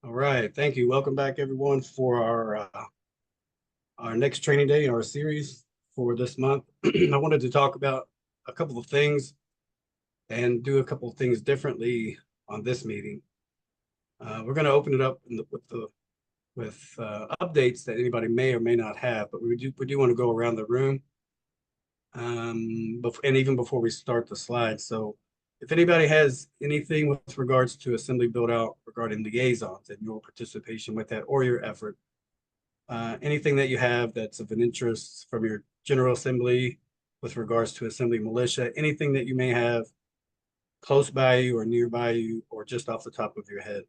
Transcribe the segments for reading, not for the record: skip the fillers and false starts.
All right, thank you. Welcome back, everyone, for our next training day in our series for this month. I wanted to talk about a couple of things and do a couple of things differently on this meeting. We're going to open it up with updates that anybody may or may not have, but we do want to go around the room, and even before we start the slides. So, if anybody has anything with regards to assembly build out regarding liaisons and your participation with that or your effort, anything that you have that's of an interest from your General Assembly with regards to Assembly Militia, anything that you may have close by you or nearby you or just off the top of your head,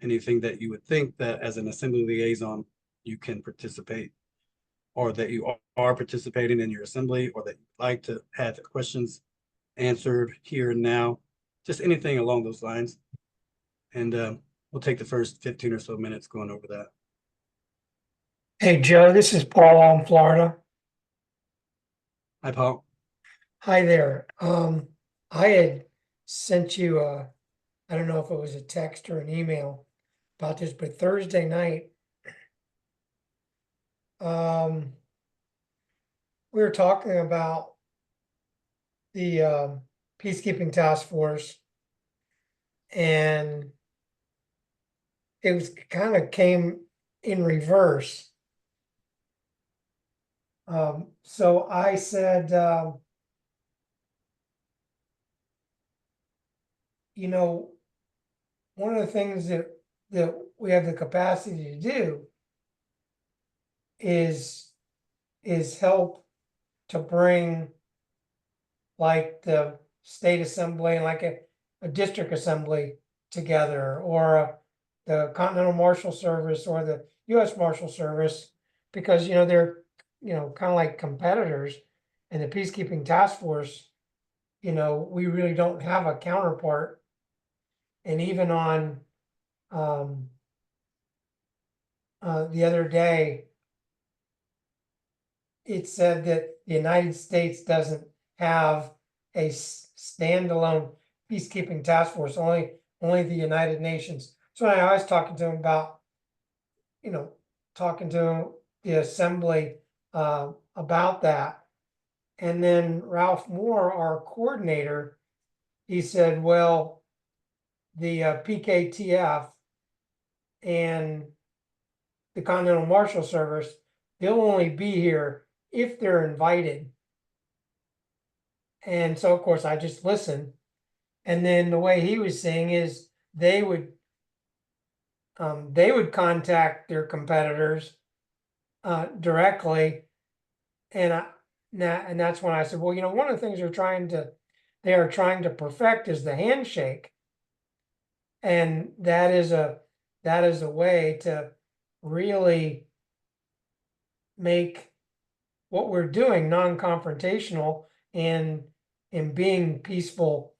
anything that you would think that as an Assembly liaison you can participate or that you are participating in your assembly or that you'd like to have questions answered here and now, just anything along those lines. And we'll take the first 15 or so minutes going over that. Hey, Joe, this is Paul in Florida. Hi, Paul. Hi there. I had sent you I don't know if it was a text or an email about this, but Thursday night, we were talking about the peacekeeping task force, and it was kind of came in reverse. So I said, you know, one of the things that we have the capacity to do is help to bring like the state assembly and like a district assembly together, or the Continental Marshal Service or the U.S. Marshal Service, because they're kind of like competitors, and the peacekeeping task force, we really don't have a counterpart. And even on the other day, it said that the United States doesn't have a standalone peacekeeping task force, only the United Nations. So I was talking to him about, talking to the assembly about that. And then Ralph Moore, our coordinator, he said, well, the PKTF and the Continental Marshal Service, they'll only be here if they're invited. And so, of course, I just listened. And then the way he was saying is they would contact their competitors directly. And that's when I said, well, one of the things they are trying to perfect is the handshake. And that is a way to really make what we're doing non-confrontational and being peaceful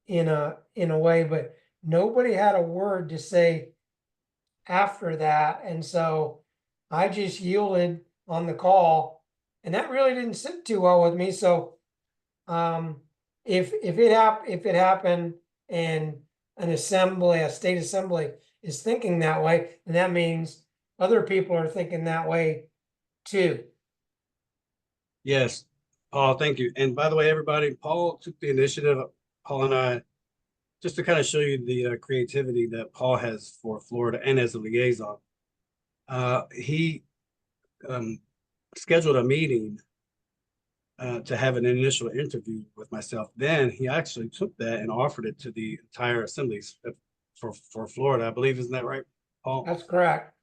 in a way. But nobody had a word to say after that, and so I just yielded on the call, and that really didn't sit too well with me. So if it happened and a state assembly is thinking that way, then that means other people are thinking that way too. Yes, Paul, thank you. And by the way, everybody, Paul took the initiative, Paul and I, just to kind of show you the creativity that Paul has for Florida and as a liaison. He scheduled a meeting to have an initial interview with myself. Then he actually took that and offered it to the entire assemblies for Florida, I believe. Isn't that right, Paul? That's correct.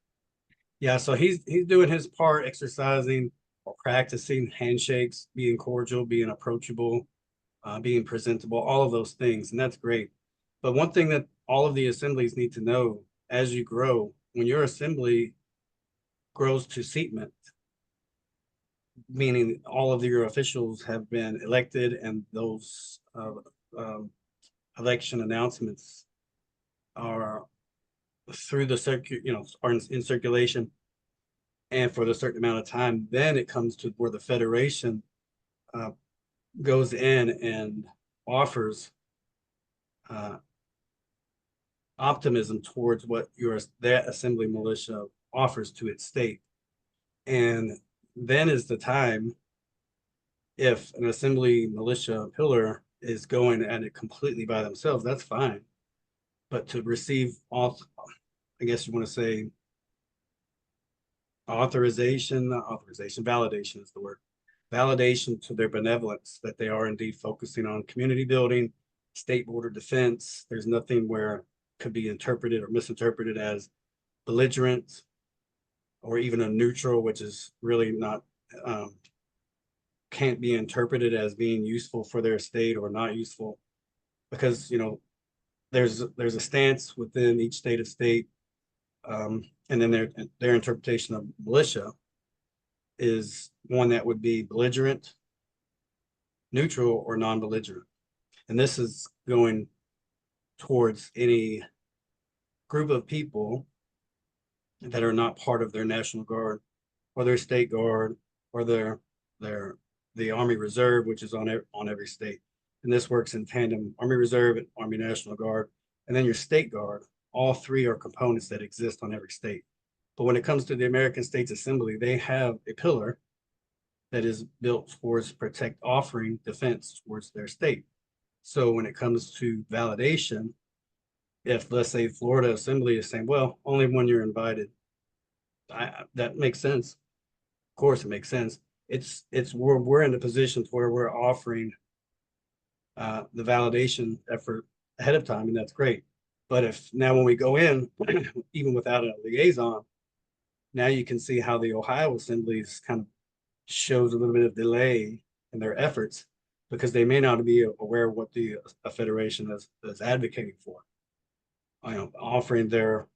Yeah, so he's doing his part, exercising or practicing handshakes, being cordial, being approachable, being presentable, all of those things, and that's great. But one thing that all of the assemblies need to know as you grow, when your assembly grows to seatment, meaning all of your officials have been elected and those election announcements are through the circuit, are in circulation and for a certain amount of time, then it comes to where the federation uh, goes in and offers optimism towards what that assembly militia offers to its state. And then is the time, if an assembly militia pillar is going at it completely by themselves, that's fine. But to receive off, I guess you want to say validation is the word. Validation to their benevolence that they are indeed focusing on community building, state border defense. There's nothing where it could be interpreted or misinterpreted as belligerent or even a neutral, which is really not, can't be interpreted as being useful for their state or not useful, because there's a stance within each state, and then their interpretation of militia is one that would be belligerent, neutral, or non-belligerent. And this is going towards any group of people that are not part of their National Guard or their State Guard or the Army Reserve, which is on every state. And this works in tandem: Army Reserve and Army National Guard, and then your State Guard. All three are components that exist on every state. But when it comes to the American States Assembly, they have a pillar that is built towards offering defense towards their state. So when it comes to validation, if, let's say, Florida Assembly is saying, well, only when you're invited, that makes sense. Of course, it makes sense. It's we're in a position where we're offering the validation effort ahead of time, and that's great. But if now when we go in, even without a liaison, now you can see how the Ohio Assemblies kind of shows a little bit of delay in their efforts, because they may not be aware of what the federation is advocating for. Offering their,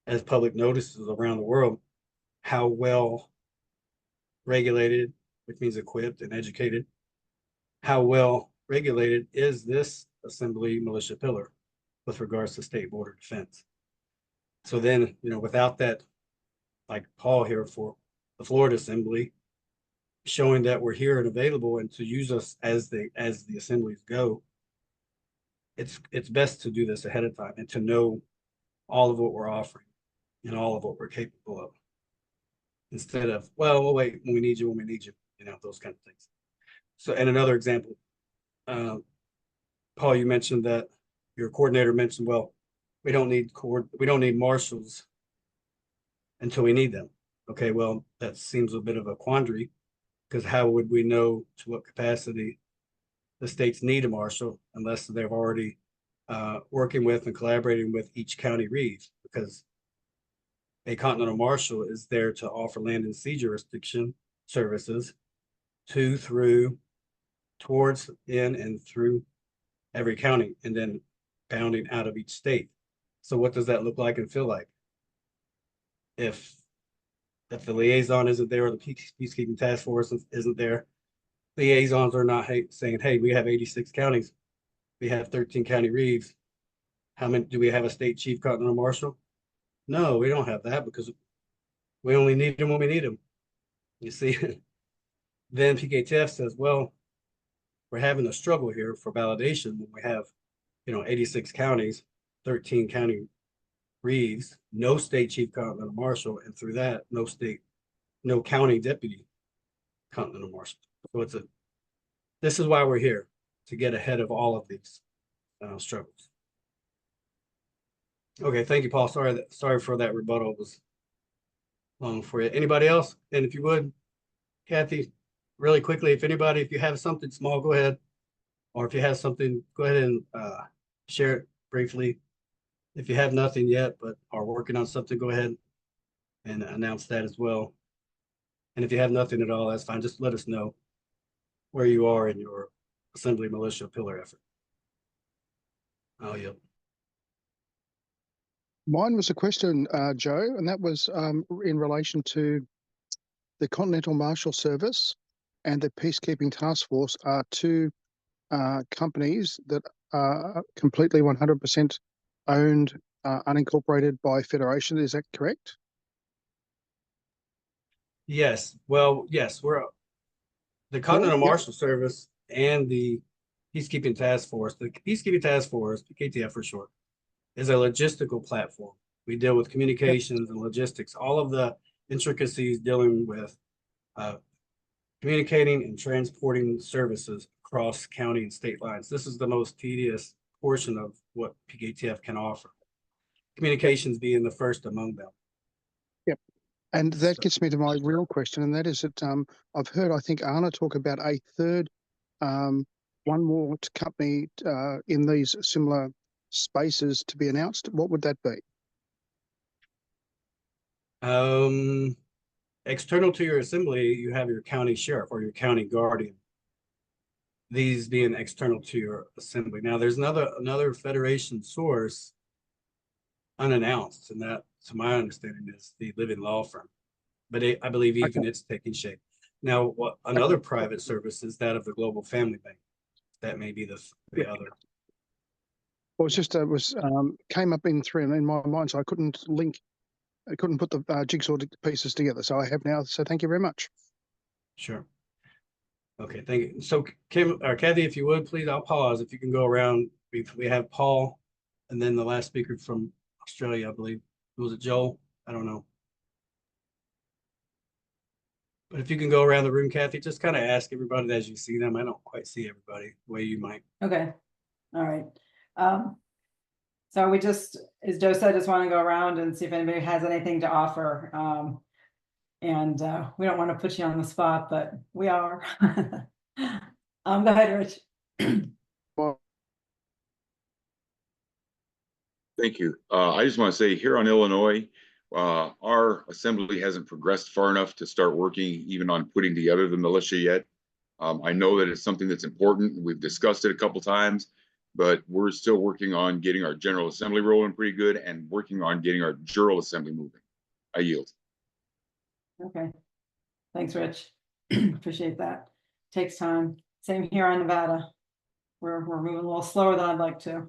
as public notices around the world, how well regulated, which means equipped and educated, how well regulated is this assembly militia pillar with regards to state border defense. So then, without that, like Paul here for the Florida Assembly, showing that we're here and available and to use us as the assemblies go, it's best to do this ahead of time and to know all of what we're offering and all of what we're capable of, instead of, well, we'll wait when we need you, those kind of things. So, and another example, Paul, you mentioned that your coordinator mentioned, well, we don't need marshals until we need them. Okay, well, that seems a bit of a quandary, because how would we know to what capacity the states need a marshal unless they're already working with and collaborating with each county reeve? Because a continental marshal is there to offer land and sea jurisdiction services towards, in, and through every county, and then bounding out of each state. So what does that look like and feel like? If the liaison isn't there, or the peacekeeping task force isn't there, liaisons are not saying, hey, we have 86 counties, we have 13 county reeves. How many do we have? A state chief continental marshal? No, we don't have that, because we only need them when we need them. You see, then PKTF says, well, we're having a struggle here for validation when we have 86 counties, 13 county reeves, no state chief continental marshal, and through that, no county deputy continental marshal. So this is why we're here, to get ahead of all of these struggles. Okay, thank you, Paul. Sorry for that rebuttal. It was long for you. Anybody else? And if you would, Kathy, really quickly, if you have something small, go ahead. Or if you have something, go ahead and share it briefly. If you have nothing yet, but are working on something, go ahead and announce that as well. And if you have nothing at all, that's fine. Just let us know where you are in your assembly militia pillar effort. Oh, yep. Mine was a question, Joe, and that was in relation to the Continental Marshal Service and the Peacekeeping Task Force are two companies that are completely 100% owned, unincorporated by Federation. Is that correct? Yes. Well, yes, the Continental Yep. Marshal Service and the Peacekeeping Task Force, PKTF for short, is a logistical platform. We deal with communications and logistics, all of the intricacies dealing with communicating and transporting services across county and state lines. This is the most tedious portion of what PKTF can offer. Communications being the first among them. Yep. And that So- gets me to my real question, and that is that I've heard, I think, Anna talk about a third, one more company in these similar spaces to be announced. What would that be? External to your assembly, you have your county sheriff or your county guardian. These being external to your assembly. Now, there's another federation source unannounced, and that, to my understanding, is the Living Law Firm. But I believe even it's taking shape. Now, what another private service is that of the Global Family Bank. That may be the other. Well, it's just came up in my mind, so I couldn't put the jigsaw pieces together. So I have now. So thank you very much. Sure. Okay, thank you. So Kim or Kathy, if you would, please, I'll pause. If you can go around, we have Paul, and then the last speaker from Australia, I believe. Was it Joel? I don't know. But if you can go around the room, Kathy, just kind of ask everybody as you see them. I don't quite see everybody the way you might. Okay, all right. So we just, as Joe said, just want to go around and see if anybody has anything to offer. And we don't want to put you on the spot, but we are. Go ahead, Rich. Well, Thank you. I just want to say here on Illinois, our assembly hasn't progressed far enough to start working even on putting together the militia yet. I know that it's something that's important. We've discussed it a couple times, but we're still working on getting our General Assembly rolling pretty good and working on getting our Jural Assembly moving. I yield. Okay, thanks, Rich. Appreciate that. Takes time. Same here on Nevada. We're moving a little slower than I'd like to.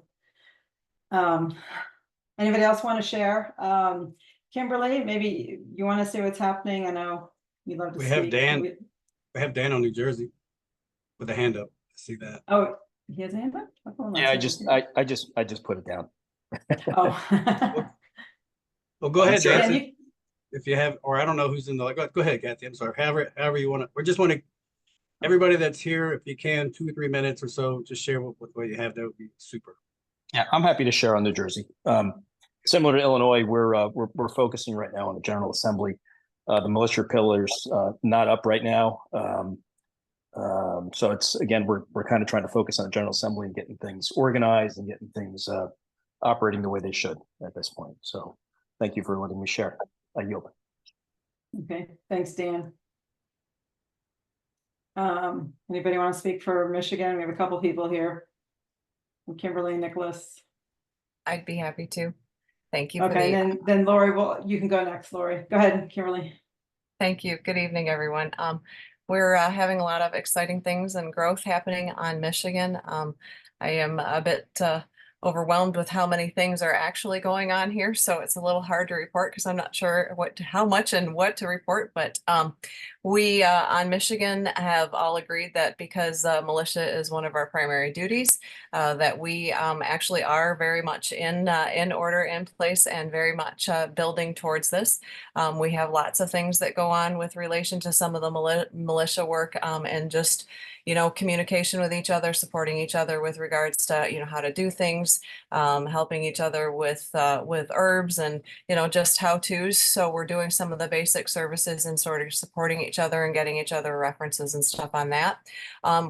Anybody else want to share? Kimberly, maybe you want to see what's happening? I know you'd love to We speak. have Dan. We have Dan on New Jersey with a hand up. I see that. Oh, he has a hand up? Yeah, I just put it down. Oh. Well, go ahead, sure. Dan. If you have, or I don't know who's in the, go ahead, Kathy. I'm sorry. However you want to, we just want to, everybody that's here, if you can, 2 or 3 minutes or so, just share with what you have. That would be super. Yeah, I'm happy to share on New Jersey. Similar to Illinois, we're focusing right now on the General Assembly. The militia pillars not up right now, so it's again we're kind of trying to focus on the General Assembly and getting things organized and getting things operating the way they should at this point. So thank you for letting me share. I yield. Okay, thanks, Dan. Anybody want to speak for Michigan? We have a couple people here. Kimberly, Nicholas. I'd be happy to. Thank you. Okay, then Lori, well, you can go next, Lori. Go ahead, Kimberly. Thank you. Good evening, everyone. We're having a lot of exciting things and growth happening on Michigan. I am a bit overwhelmed with how many things are actually going on here, so it's a little hard to report because I'm not sure how much and what to report. But we on Michigan have all agreed that because militia is one of our primary duties, that we actually are very much in order, in place, and very much building towards this. We have lots of things that go on with relation to some of the militia work, and just communication with each other, supporting each other with regards to how to do things, helping each other with herbs and just how-tos. So we're doing some of the basic services and sort of supporting each other and getting each other references and stuff on that.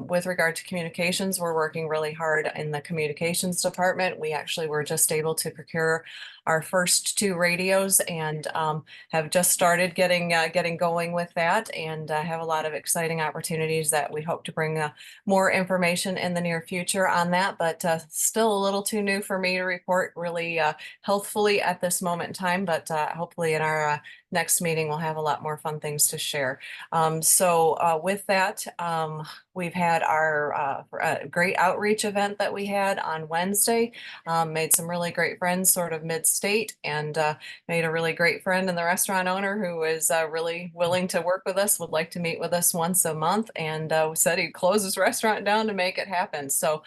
With regard to communications, we're working really hard in the communications department. We actually were just able to procure our first 2 radios and have just started getting going with that, and have a lot of exciting opportunities that we hope to bring more information in the near future on that, but still a little too new for me to report really healthfully at this moment in time, but hopefully in our next meeting we'll have a lot more fun things to share. So with that, we've had our great outreach event that we had on Wednesday. Made some really great friends sort of mid-state, and made a really great friend in the restaurant owner who is really willing to work with us, would like to meet with us once a month, and said he'd close his restaurant down to make it happen. So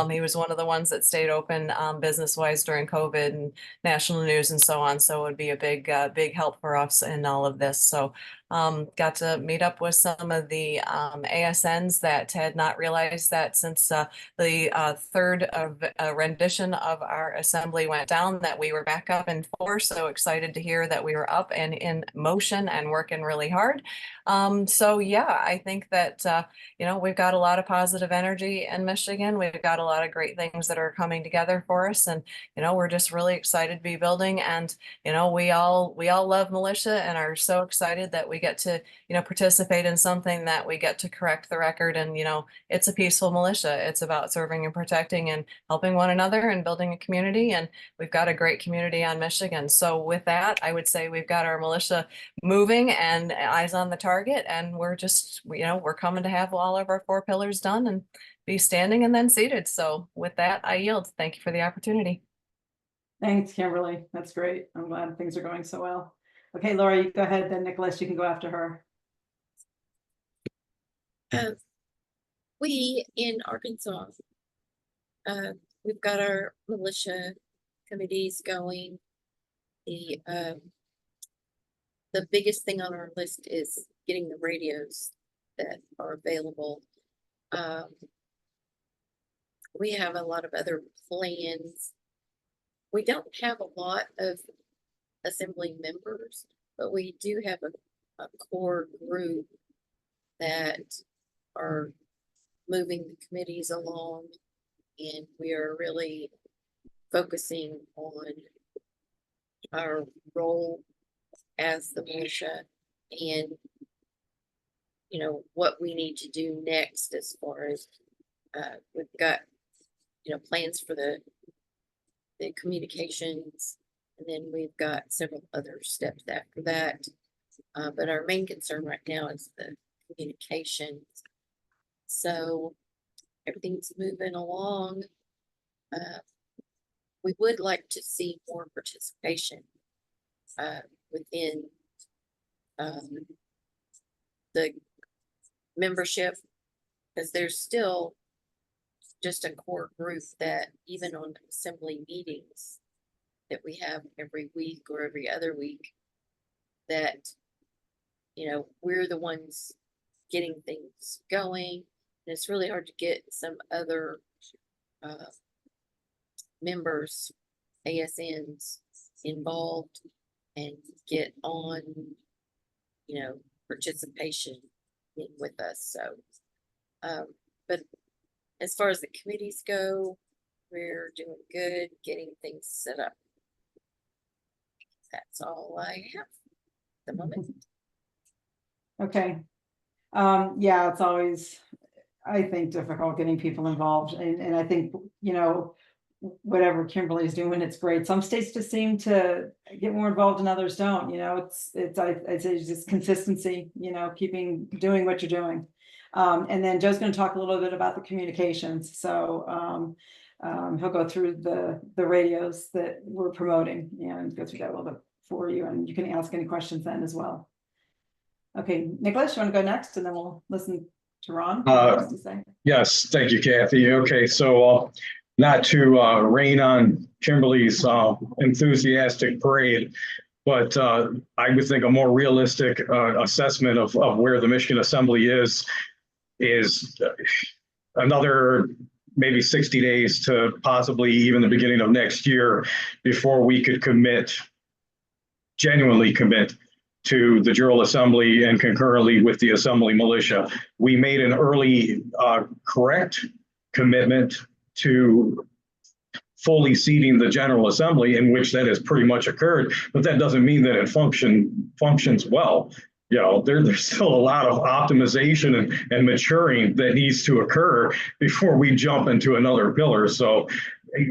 he was one of the ones that stayed open business-wise during COVID and national news and so on. So it would be a big help for us in all of this. So got to meet up with some of the ASNs that had not realized that since the third of rendition of our assembly went down, that we were back up in force. So excited to hear that we were up and in motion and working really hard. So yeah, I think that we've got a lot of positive energy in Michigan. We've got a lot of great things that are coming together for us, and we're just really excited to be building. And we all love militia and are so excited that we get to participate in something that we get to correct the record. And it's a peaceful militia. It's about serving and protecting and helping one another and building a community. And we've got a great community on Michigan. So with that, I would say we've got our militia moving and eyes on the target, and we're just we're coming to have all of our 4 pillars done and be standing and then seated. So with that, I yield. Thank you for the opportunity. Thanks, Kimberly. That's great. I'm glad things are going so well. Okay, Laura, you go ahead. Then Nicholas, you can go after her. We in Arkansas, we've got our militia committees going. The biggest thing on our list is getting the radios that are available. We have a lot of other plans. We don't have a lot of assembly members, but we do have a core group that are moving the committees along, and we are really focusing on our role as the militia and what we need to do next as far as we've got plans for the communications, and then we've got several other steps after that, but our main concern right now is the communications. So everything's moving along. We would like to see more participation within the membership, because there's still just a core group that even on assembly meetings that we have every week or every other week, that we're the ones getting things going, and it's really hard to get some other members, ASNs, involved and get on participation with us. So but as far as the committees go, we're doing good getting things set up. That's all I have at the moment. Okay. Yeah, it's always, I think, difficult getting people involved, and I think whatever Kimberly's doing, it's great. Some states just seem to get more involved and others don't. I'd say it's just consistency, keeping doing what you're doing. And then Joe's going to talk a little bit about the communications. So he'll go through the radios that we're promoting and go through that a little bit for you, and you can ask any questions then as well. Okay, Nicholas, you want to go next, and then we'll listen to Ron. To say. Yes, thank you, Kathy. Okay, so not to rain on Kimberly's enthusiastic parade, but I would think a more realistic assessment of where the Michigan Assembly is another maybe 60 days to possibly even the beginning of next year before we could genuinely commit to the General Assembly and concurrently with the Assembly Militia. We made an early correct commitment to fully seating the General Assembly, in which that has pretty much occurred, but that doesn't mean that it functions well. There's still a lot of optimization and maturing that needs to occur before we jump into another pillar. So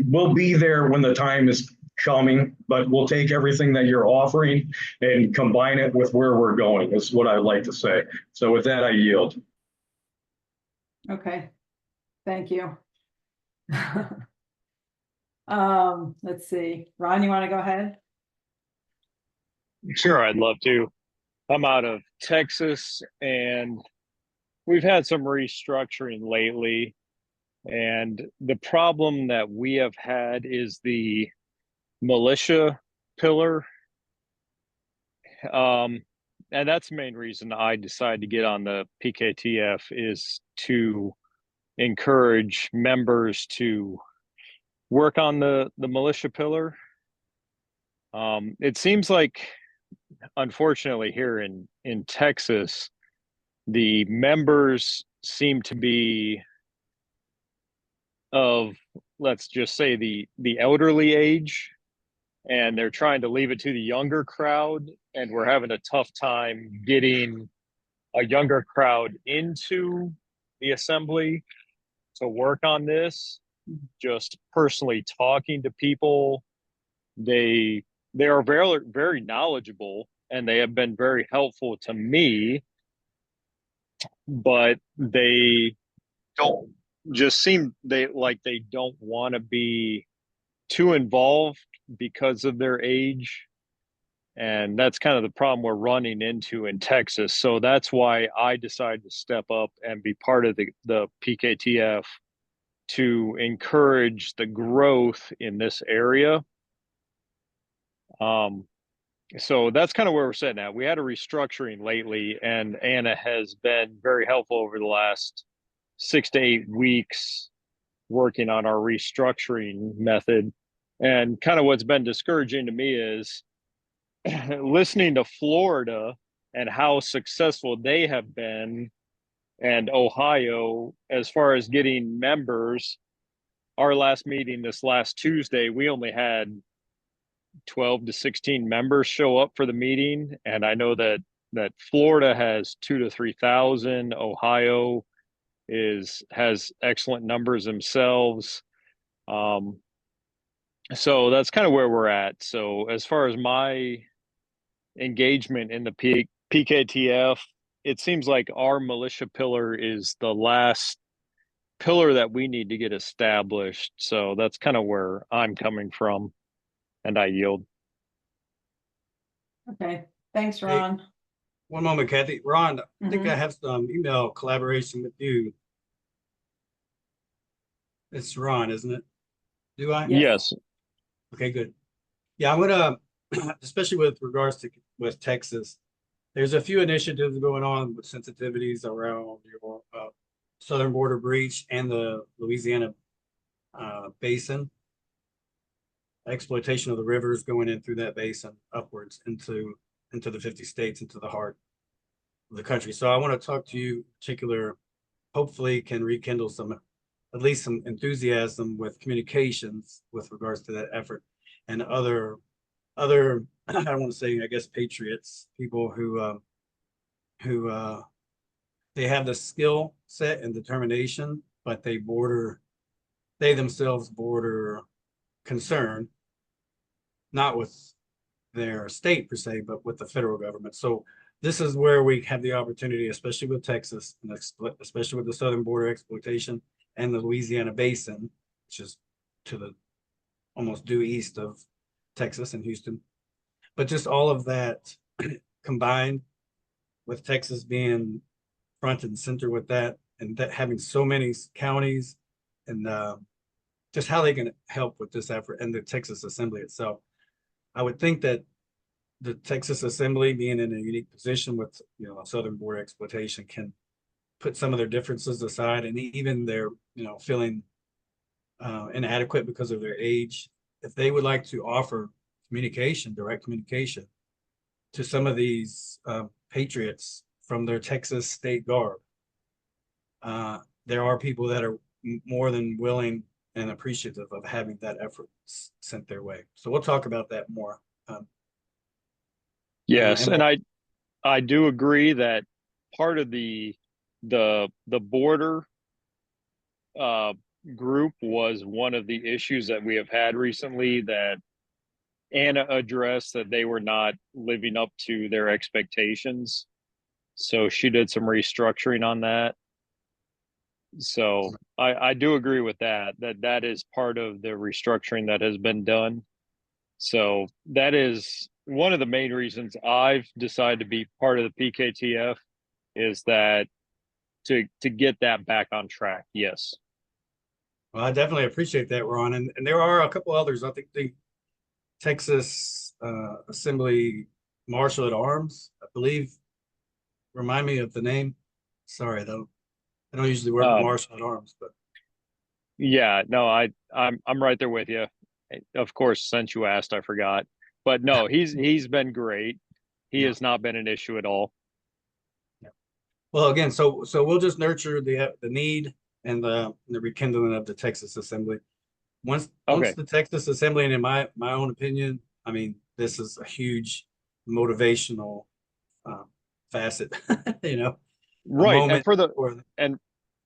we'll be there when the time is coming, but we'll take everything that you're offering and combine it with where we're going, is what I'd like to say. So with that, I yield. Okay, thank you. Let's see, Ron, you want to go ahead? Sure, I'd love to. I'm out of Texas and we've had some restructuring lately. And the problem that we have had is the militia pillar. And that's the main reason I decided to get on the PKTF is to encourage members to work on the militia pillar. It seems like, unfortunately, here in Texas, the members seem to be of, let's just say, the elderly age, and they're trying to leave it to the younger crowd, and we're having a tough time getting a younger crowd into the assembly to work on this. Just personally talking to people, they are very, very knowledgeable and they have been very helpful to me, but they don't just seem they don't want to be too involved because of their age. And that's kind of the problem we're running into in Texas. So that's why I decided to step up and be part of the PKTF to encourage the growth in this area. So that's kind of where we're sitting at. We had a restructuring lately, and Anna has been very helpful over the last 6 to 8 weeks working on our restructuring method. And kind of what's been discouraging to me is listening to Florida and how successful they have been, and Ohio as far as getting members. Our last meeting this last Tuesday, we only had 12 to 16 members show up for the meeting, and I know that Florida has 2,000 to 3,000. Ohio has excellent numbers themselves. So that's kind of where we're at. So as far as my engagement in the PKTF, it seems like our militia pillar is the last pillar that we need to get established. So that's kind of where I'm coming from, and I yield. Okay, thanks, Hey, Ron. One moment, Kathy. Ron, I think Mhm. I have some email collaboration with you. It's Ron, isn't it? Do I? Yes. Yes. Okay, good. Yeah, I'm gonna, especially with regards to with Texas, there's a few initiatives going on with sensitivities around your southern border breach and the Louisiana basin. Exploitation of the rivers going in through that basin upwards into the 50 states, into the heart of the country. So I want to talk to you in particular, hopefully can rekindle some, at least some enthusiasm with communications with regards to that effort, and other I don't want to say, I guess, patriots, people who they have the skill set and determination, but they themselves border concern, not with their state per se, but with the federal government. So this is where we have the opportunity, especially with Texas, and especially with the southern border exploitation and the Louisiana basin, which is to the almost due east of Texas and Houston. But just all of that combined with Texas being front and center with that, and that having so many counties, and just how they can help with this effort, and the Texas Assembly itself. I would think that the Texas Assembly, being in a unique position with southern border exploitation, can put some of their differences aside, and even their feeling inadequate because of their age, if they would like to offer direct communication to some of these patriots from their Texas state garb, there are people that are more than willing and appreciative of having that effort sent their way. So we'll talk about that more. Yes, And and I do agree that part of the border group was one of the issues that we have had recently, that Anna addressed, that they were not living up to their expectations. So she did some restructuring on that. So I do agree with that is part of the restructuring that has been done. So that is one of the main reasons I've decided to be part of the PKTF, is that to get that back on track. Yes. Well, I definitely appreciate that, Ron. And there are a couple others. I think the Texas Assembly Marshal at Arms, I believe. Remind me of the name. Sorry, though. I don't usually work with Marshal at Arms, but Yeah, no, I'm right there with you. Of course, since you asked, I forgot. But no, he's been great. He Yeah. has not been an issue at all. well, again, so we'll just nurture the need and the rekindling of the Texas Assembly. Once Okay. the Texas Assembly, and in my own opinion, I mean, this is a huge motivational facet, you know, a Right. And moment for the for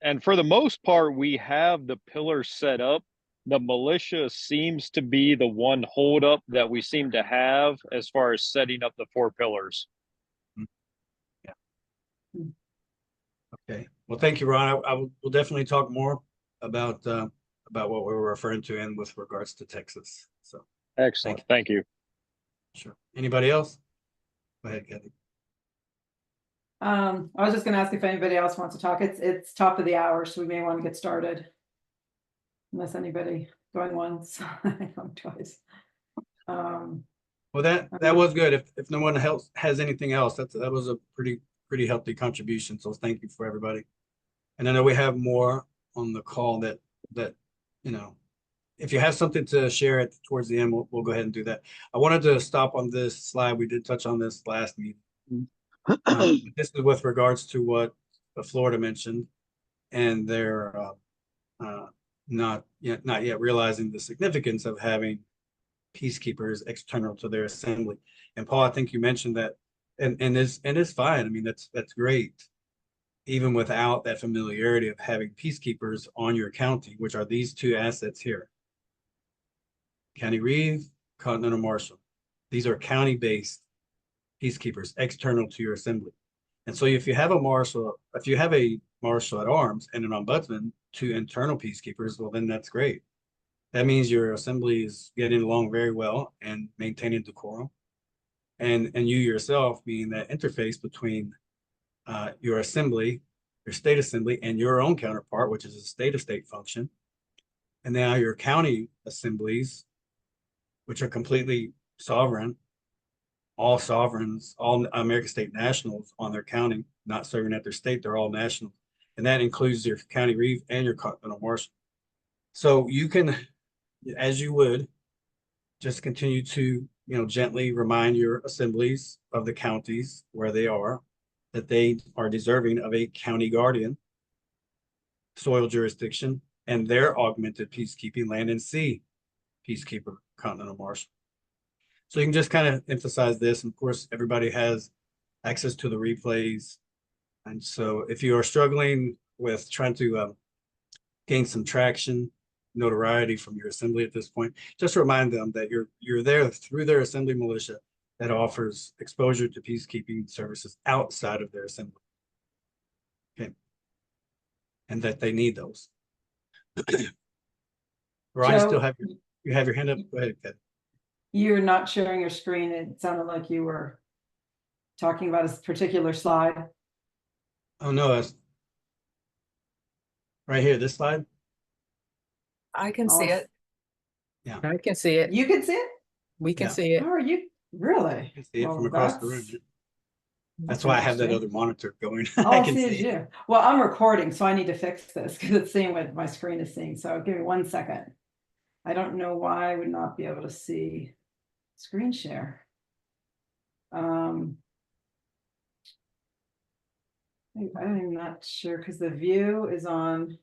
and for the most part, we have the pillars set up. The militia seems to be the one holdup that we seem to have as far as setting up the 4 pillars. Okay. Well, thank you, Ron. We'll definitely talk more about what we were referring to and with regards to Texas. So Excellent. Thank you. sure. Anybody else? Go ahead, Kathy. I was just gonna ask if anybody else wants to talk. It's top of the hour, so we may want to get started. Unless anybody going once, going twice. Well, that was good. If no one else has anything else, that was a pretty healthy contribution. So thank you for everybody. And I know we have more on the call that you know, if you have something to share towards the end, we'll go ahead and do that. I wanted to stop on this slide. We did touch on this last meeting. This is with regards to what Florida mentioned, and they're not yet realizing the significance of having peacekeepers external to their assembly. And Paul, I think you mentioned that, and it's fine. I mean, that's great, even without that familiarity of having peacekeepers on your county, which are these 2 assets here: County Reeve, Continental Marshal. These are county-based peacekeepers external to your assembly. And so if you have a marshal at arms and an ombudsman, 2 internal peacekeepers, well, then that's great. That means your assembly is getting along very well and maintaining decorum. And you yourself being that interface between your assembly, your state assembly, and your own counterpart, which is a state-of-state function. And now your county assemblies, which are completely sovereign, all sovereigns, all American state nationals on their county, not serving at their state, they're all national. And that includes your county reeve and your continental marshal. So you can, as you would, just continue to, gently remind your assemblies of the counties where they are, that they are deserving of a county guardian, soil jurisdiction, and their augmented peacekeeping land and sea peacekeeper, continental marshal. So you can just kind of emphasize this. And of course, everybody has access to the replays. And so if you are struggling with trying to gain some traction, notoriety from your assembly at this point, just remind them that you're there through their assembly militia that offers exposure to peacekeeping services outside of their assembly. Okay. And that they need those. Ryan, still have you have your hand up? Go ahead, Ted. You're not sharing your screen. It sounded like you were talking about a particular slide. Oh no, that's right here, this slide. I can see it. Yeah. I can see it. You can see it? We can Yeah. see it. How are you? Really? You can see it Well, from across the room. That's why I have that interesting. other monitor going. All I I can see see is it. you. Well, I'm recording, so I need to fix this because it's seeing what my screen is seeing. So give me 1 second. I don't know why I would not be able to see screen share. I'm not sure because the view is on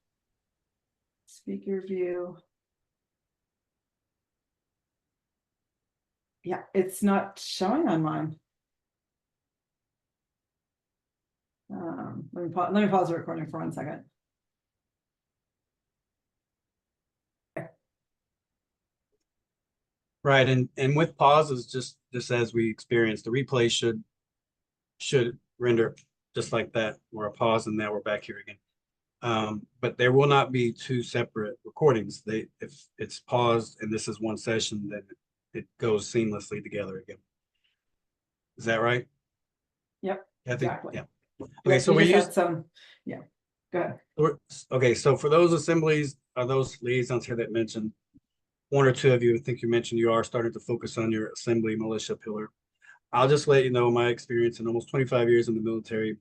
speaker view. Yeah, it's not showing on mine. Let me pause the recording for 1 second. Right, and with pauses, just as we experienced, the replay should render just like that. We're a pause and now we're back here again. But there will not be two separate recordings. If it's paused and this is one session, then it goes seamlessly together again. Is that right? Yep, Kathy? exactly. Yeah. Okay, Yeah, so you we just use had some, yeah, go ahead. okay, so for those assemblies, are those liaisons here that mentioned, one or two of you, I think you mentioned you are starting to focus on your assembly militia pillar. I'll just let you know my experience in almost 25 years in the military,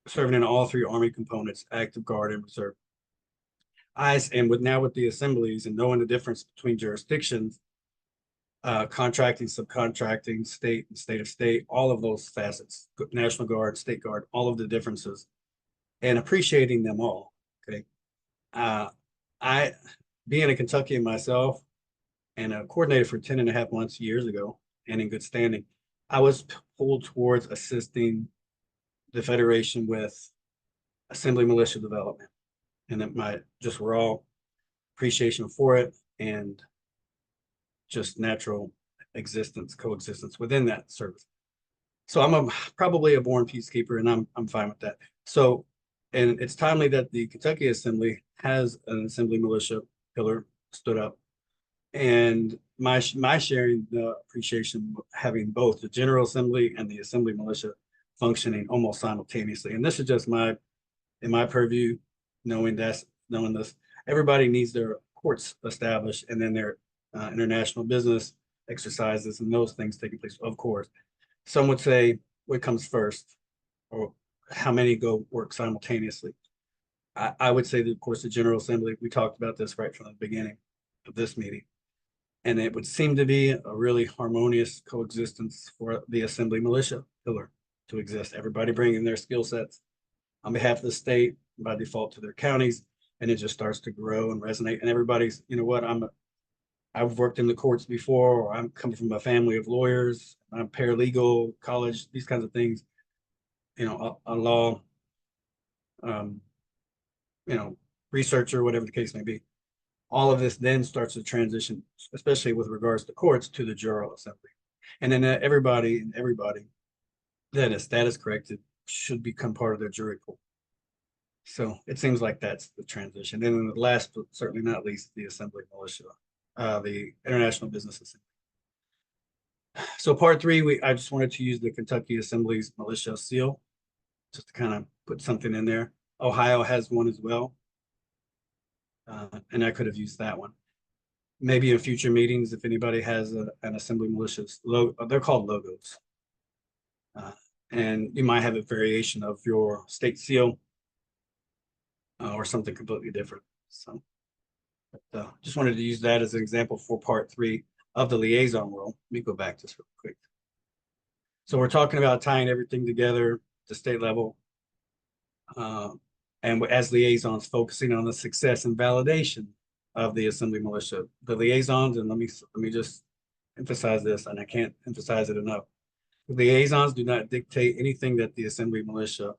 serving in all three Army components, active guard and reserve. And with the assemblies and knowing the difference between jurisdictions, contracting, subcontracting, state and state of state, all of those facets, National Guard, State Guard, all of the differences, and appreciating them all. Okay. I, being a Kentuckian myself and a coordinator for 10 and a half months years ago and in good standing, I was pulled towards assisting the Federation with assembly militia development. And that my just raw appreciation for it and just natural coexistence within that service. So I'm probably a born peacekeeper, and I'm fine with that. So, and it's timely that the Kentucky Assembly has an assembly militia pillar stood up, and my sharing the appreciation of having both the General Assembly and the Assembly militia functioning almost simultaneously. And this is just in my purview, knowing this. Everybody needs their courts established, and then their international business exercises and those things taking place, of course. Some would say what comes first, or how many go work simultaneously. I would say that, of course, the General Assembly, we talked about this right from the beginning of this meeting. And it would seem to be a really harmonious coexistence for the Assembly militia pillar to exist. Everybody bringing their skill sets on behalf of the state, by default to their counties, and it just starts to grow and resonate. And everybody's, you know what, I've worked in the courts before, or I'm coming from a family of lawyers, I'm paralegal, college, these kinds of things, a law, researcher, whatever the case may be. All of this then starts to transition, especially with regards to courts, to the General Assembly. And then everybody that is status corrected should become part of their jury pool. So it seems like that's the transition. And then the last, but certainly not least, the Assembly militia, the International Business Assembly. So part three, I just wanted to use the Kentucky Assembly's militia seal, just to kind of put something in there. Ohio has one as well. And I could have used that one. Maybe in future meetings, if anybody has an Assembly militia logo, they're called logos. And you might have a variation of your state seal or something completely different. So just wanted to use that as an example for part three of the liaison role. Let me go back to this real quick. So we're talking about tying everything together at the state level. And as liaisons, focusing on the success and validation of the Assembly militia. The liaisons, and let me just emphasize this, and I can't emphasize it enough. The liaisons do not dictate anything that the Assembly militia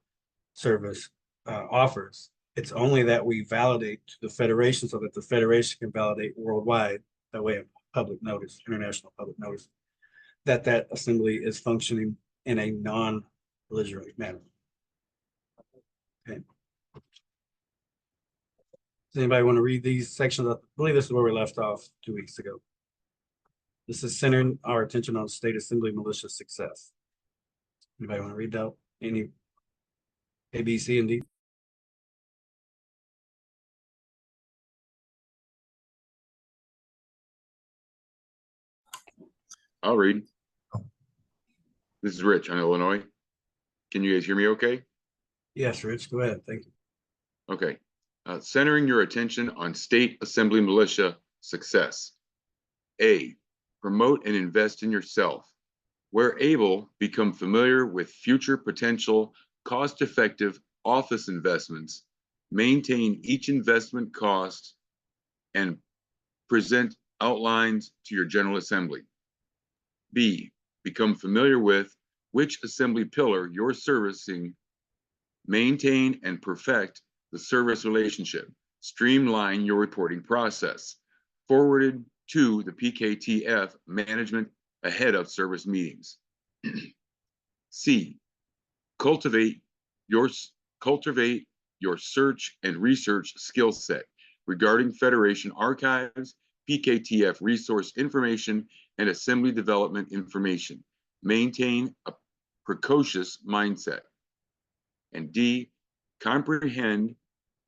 service offers. It's only that we validate to the Federation so that the Federation can validate worldwide by way of public notice, international public notice, that assembly is functioning in a non-belligerent manner. Okay. Does anybody want to read these sections? I believe this is where we left off 2 weeks ago. This is centering our attention on state assembly militia success. Anybody want to read out any A, B, C, and D? I'll read. This is Rich on Illinois. Can you guys hear me okay? Yes, Rich, go ahead. Thank you. Okay. Centering your attention on state assembly militia success. A, promote and invest in yourself. Where able, become familiar with future potential cost-effective office investments. Maintain each investment cost and present outlines to your General Assembly. B, become familiar with which assembly pillar you're servicing. Maintain and perfect the service relationship. Streamline your reporting process. Forwarded to the PKTF management ahead of service meetings. C, cultivate your search and research skill set regarding Federation archives, PKTF resource information, and assembly development information. Maintain a precocious mindset. And D, comprehend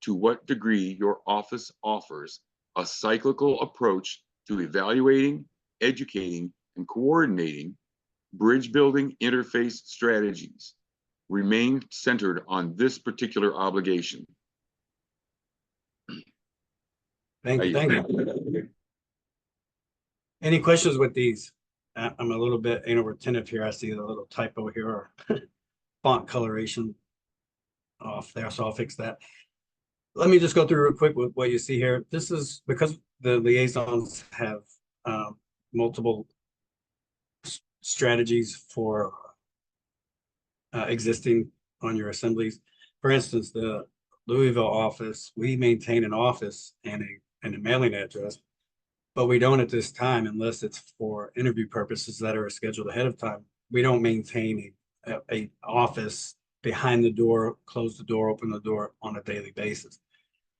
to what degree your office offers a cyclical approach to evaluating, educating, and coordinating bridge building interface strategies. Remain centered on this particular obligation. Thank you, thank you. Any questions with these? I'm a little bit retentive here. I see a little typo here or font coloration off there, so I'll fix that. Let me just go through real quick with what you see here. This is because the liaisons have multiple strategies for existing on your assemblies. For instance, the Louisville office, we maintain an office and a mailing address, but we don't at this time unless it's for interview purposes that are scheduled ahead of time. We don't maintain a office behind the door, close the door, open the door on a daily basis.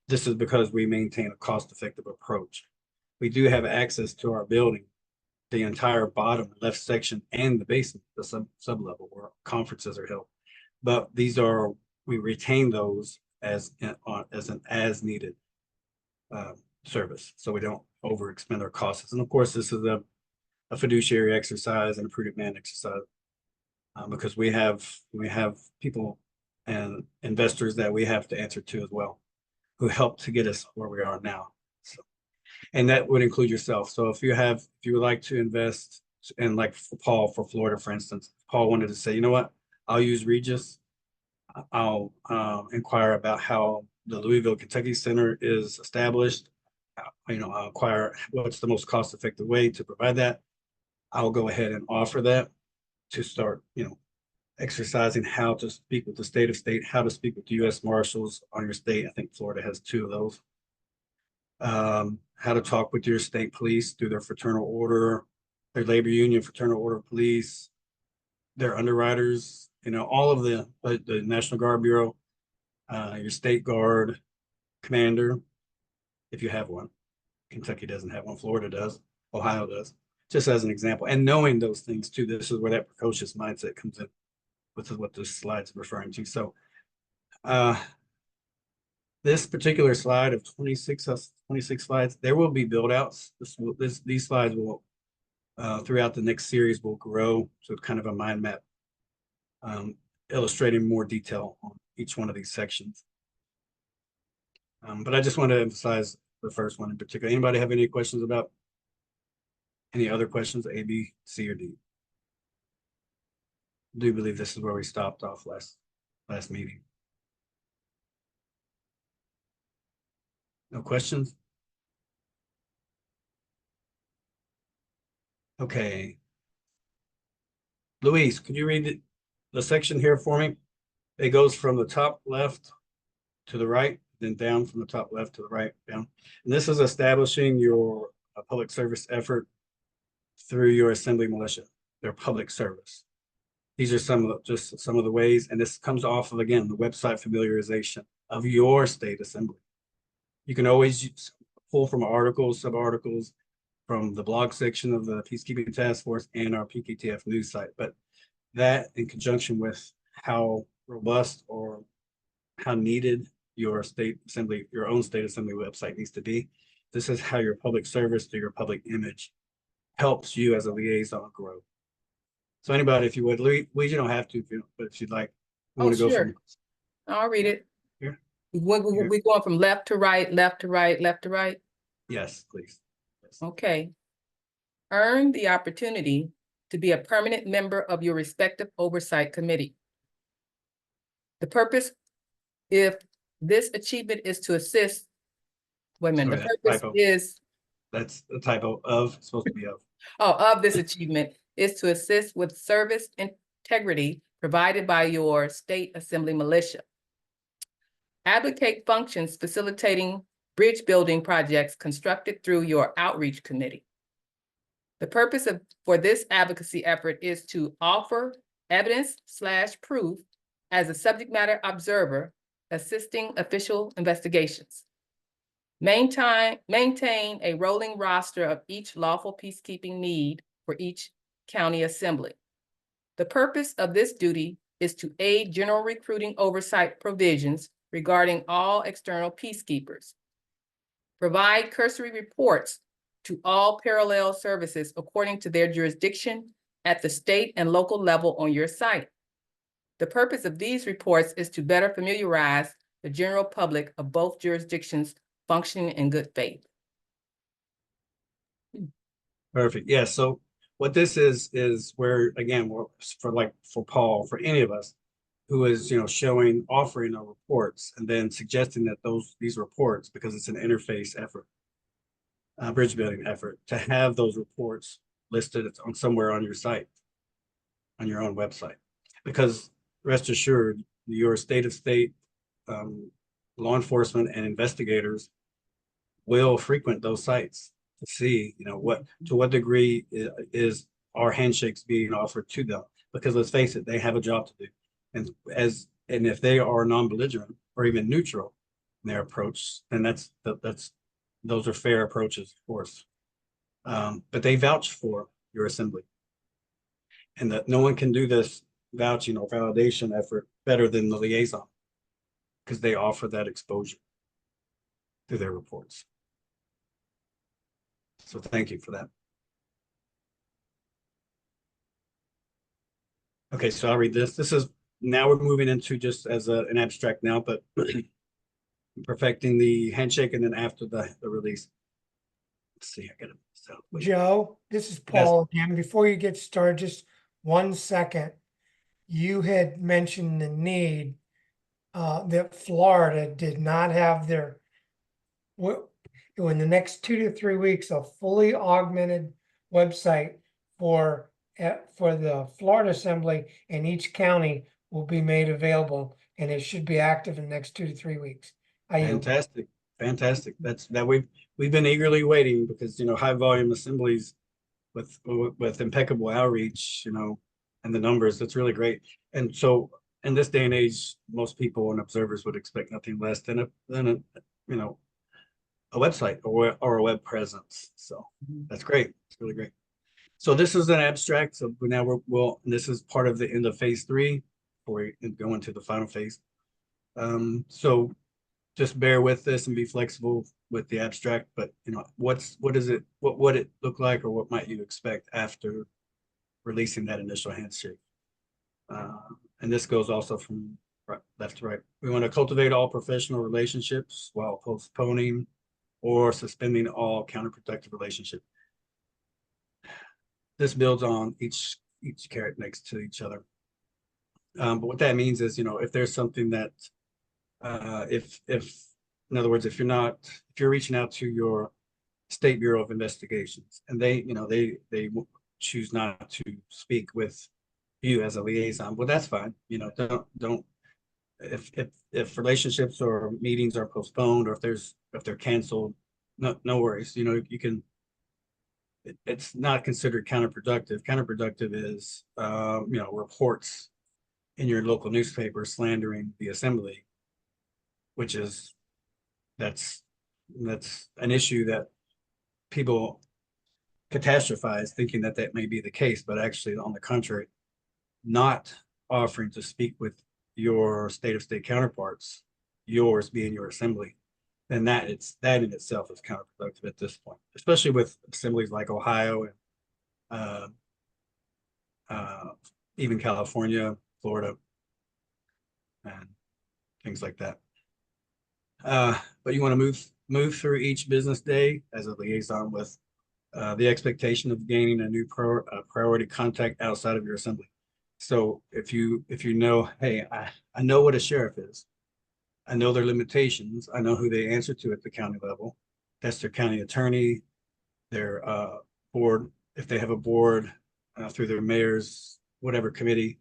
This is because we maintain a cost-effective approach. We do have access to our building, the entire bottom left section and the basement, the sub-level where conferences are held. But these are, we retain those as an as-needed service, so we don't overexpend our costs. And of course, this is a fiduciary exercise and a prudent man exercise because we have people and investors that we have to answer to as well, who helped to get us where we are now. So, and that would include yourself. So if you would like to invest in, like for Paul, for Florida, for instance, Paul wanted to say, you know what, I'll use Regis. I'll inquire about how the Louisville, Kentucky Center is established. I'll inquire what's the most cost-effective way to provide that. I'll go ahead and offer that to start, exercising how to speak with the state, how to speak with the U.S. Marshals on your state. I think Florida has 2 of those. How to talk with your state police through their fraternal order, their labor union, fraternal order of police, their underwriters, all of the National Guard Bureau, your state guard commander, if you have one. Kentucky doesn't have one, Florida does, Ohio does, just as an example. And knowing those things too, this is where that precocious mindset comes in, which is what this slide's referring to. So this particular slide of 26 slides, there will be build outs. These slides will, throughout the next series, will grow. So kind of a mind map, illustrating more detail on each one of these sections. But I just want to emphasize the first one in particular. Anybody have any questions about any other questions, A, B, C, or D? I do believe this is where we stopped off last meeting. No questions? Okay. Luis, could you read the section here for me? It goes from the top left to the right, then down from the top left to the right, down. And this is establishing your public service effort through your assembly militia, their public service. These are some of the ways, and this comes off of, again, the website familiarization of your state assembly. You can always pull from articles, sub-articles from the blog section of the Peacekeeping Task Force and our PKTF news site, but that in conjunction with how robust or how needed your state assembly, your own state assembly website needs to be. This is how your public service to your public image helps you as a liaison grow. So anybody, if you would, Louis, you don't have to, but if you'd like, Oh, sure. I'll read it. Here. We going from left to right, left to right, left to right? Yes, please. Yes. Okay. Earn the opportunity to be a permanent member of your respective oversight committee. The purpose, if this achievement is to assist, wait a minute, Sorry, the purpose is. That's a typo of, it's supposed to be of. Of this achievement is to assist with service integrity provided by your state assembly militia. Advocate functions facilitating bridge building projects constructed through your outreach committee. The purpose for this advocacy effort is to offer evidence/proof as a subject matter observer, assisting official investigations. Maintain a rolling roster of each lawful peacekeeping need for each county assembly. The purpose of this duty is to aid general recruiting oversight provisions regarding all external peacekeepers. Provide cursory reports to all parallel services according to their jurisdiction at the state and local level on your site. The purpose of these reports is to better familiarize the general public of both jurisdictions functioning in good faith. Perfect. Yeah. So what this is where, again, for Paul, for any of us who is, offering our reports and then suggesting that these reports, because it's an interface effort, bridge building effort, to have those reports listed on somewhere on your site, on your own website, because rest assured, your state law enforcement and investigators will frequent those sites to see, to what degree is our handshakes being offered to them, because let's face it, they have a job to do. And if they are non-belligerent or even neutral in their approach, then those are fair approaches, of course. But they vouch for your assembly, and that no one can do this vouching or validation effort better than the liaison, because they offer that exposure through their reports. So thank you for that. Okay, so I'll read this. Now we're moving into just as an abstract now, but perfecting the handshake and then after the release. Let's see, I got it. Joe, this is Paul again. Before you get started, just 1 second. You had mentioned the need that Florida did not have in the next 2 to 3 weeks, a fully augmented website for the Florida Assembly, and each county will be made available, and it should be active in the next 2 to 3 weeks. Fantastic. We've been eagerly waiting, because high volume assemblies with impeccable outreach, and the numbers, that's really great. And so in this day and age, most people and observers would expect nothing less than a website or a web presence. So that's great. It's really great. So this is an abstract. So now this is part of the end of phase 3 before we go into the final phase. So just bear with this and be flexible with the abstract, but what would it look like, or what might you expect after releasing that initial handshake? And this goes also from left to right. We want to cultivate all professional relationships while postponing or suspending all counterproductive relationship. This builds on each carrot next to each other. But what that means is, if there's something that, if in other words, if you're reaching out to your State Bureau of Investigations and they choose not to speak with you as a liaison, well, that's fine. Don't if relationships or meetings are postponed, or if they're canceled, no worries. You can. It's not considered counterproductive. Counterproductive is reports in your local newspaper slandering the assembly, which is that's an issue that people catastrophize, thinking that may be the case, but actually, on the contrary, not offering to speak with your state counterparts, yours being your assembly, then that in itself is counterproductive at this point, especially with assemblies like Ohio and even California, Florida, and things like that. But you want to move through each business day as a liaison with the expectation of gaining a new priority contact outside of your assembly. So if you know, hey, I know what a sheriff is. I know their limitations. I know who they answer to at the county level. That's their county attorney, their board, if they have a board, through their mayor's whatever committee.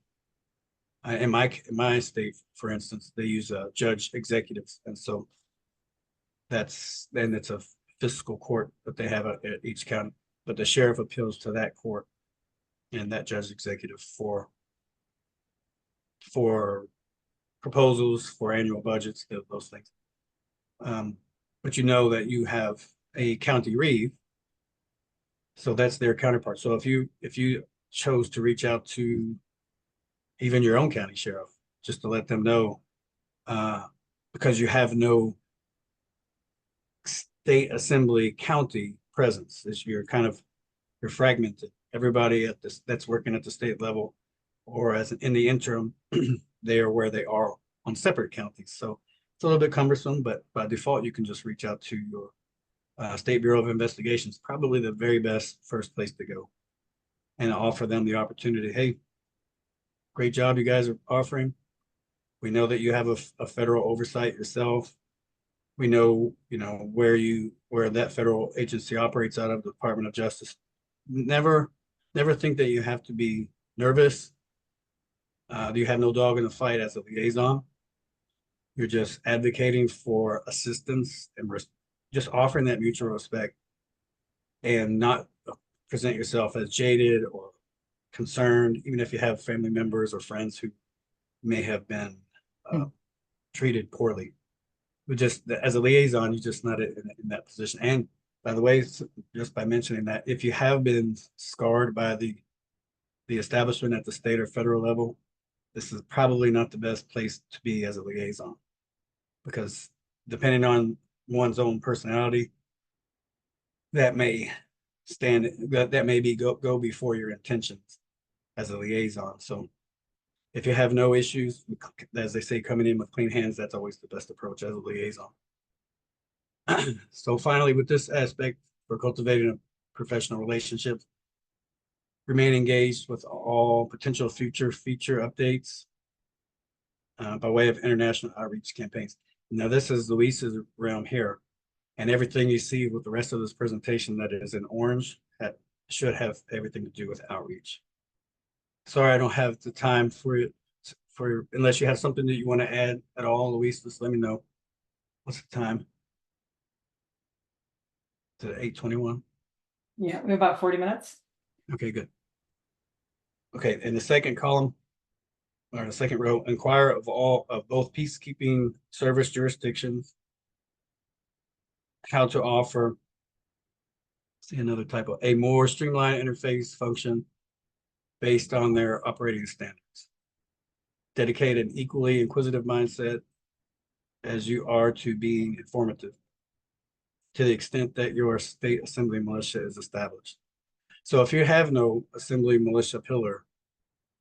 In my state, for instance, they use judge executives, and so it's a fiscal court that they have at each county. But the sheriff appeals to that court and that judge executive for proposals for annual budgets, those things. But you know that you have a county reeve, so that's their counterpart. So if you chose to reach out to even your own county sheriff, just to let them know, because you have no state assembly county presence, is you're fragmented. Everybody at this that's working at the state level, or as in the interim, they are where they are on separate counties. So it's a little bit cumbersome, but by default, you can just reach out to your State Bureau of Investigations, probably the very best first place to go, and offer them the opportunity. Hey, great job you guys are offering. We know that you have a federal oversight yourself. We know, where that federal agency operates out of, the Department of Justice. Never think that you have to be nervous. You have no dog in the fight as a liaison. You're just advocating for assistance and just offering that mutual respect, and not present yourself as jaded or concerned, even if you have family members or friends who may have been treated poorly. But just as a liaison, you're just not in that position. And by the way, just by mentioning that, if you have been scarred by the establishment at the state or federal level, this is probably not the best place to be as a liaison, because depending on one's own personality, that may go before your intentions as a liaison. So if you have no issues, as they say, coming in with clean hands, that's always the best approach as a liaison. So finally, with this aspect, for cultivating a professional relationship, remain engaged with all potential future feature updates by way of international outreach campaigns. Now, this is Luis's realm here, and everything you see with the rest of this presentation that is in orange should have everything to do with outreach. Sorry, I don't have the time for it, unless you have something that you want to add at all, Luis, just let me know. What's the time? To 8:21? Yeah, we have about 40 minutes. Okay, good. Okay, in the second column, or the second row, inquire of both peacekeeping service jurisdictions how to offer, see another typo, a more streamlined interface function based on their operating standards. Dedicate an equally inquisitive mindset as you are to being informative, to the extent that your state assembly militia is established. So if you have no assembly militia pillar,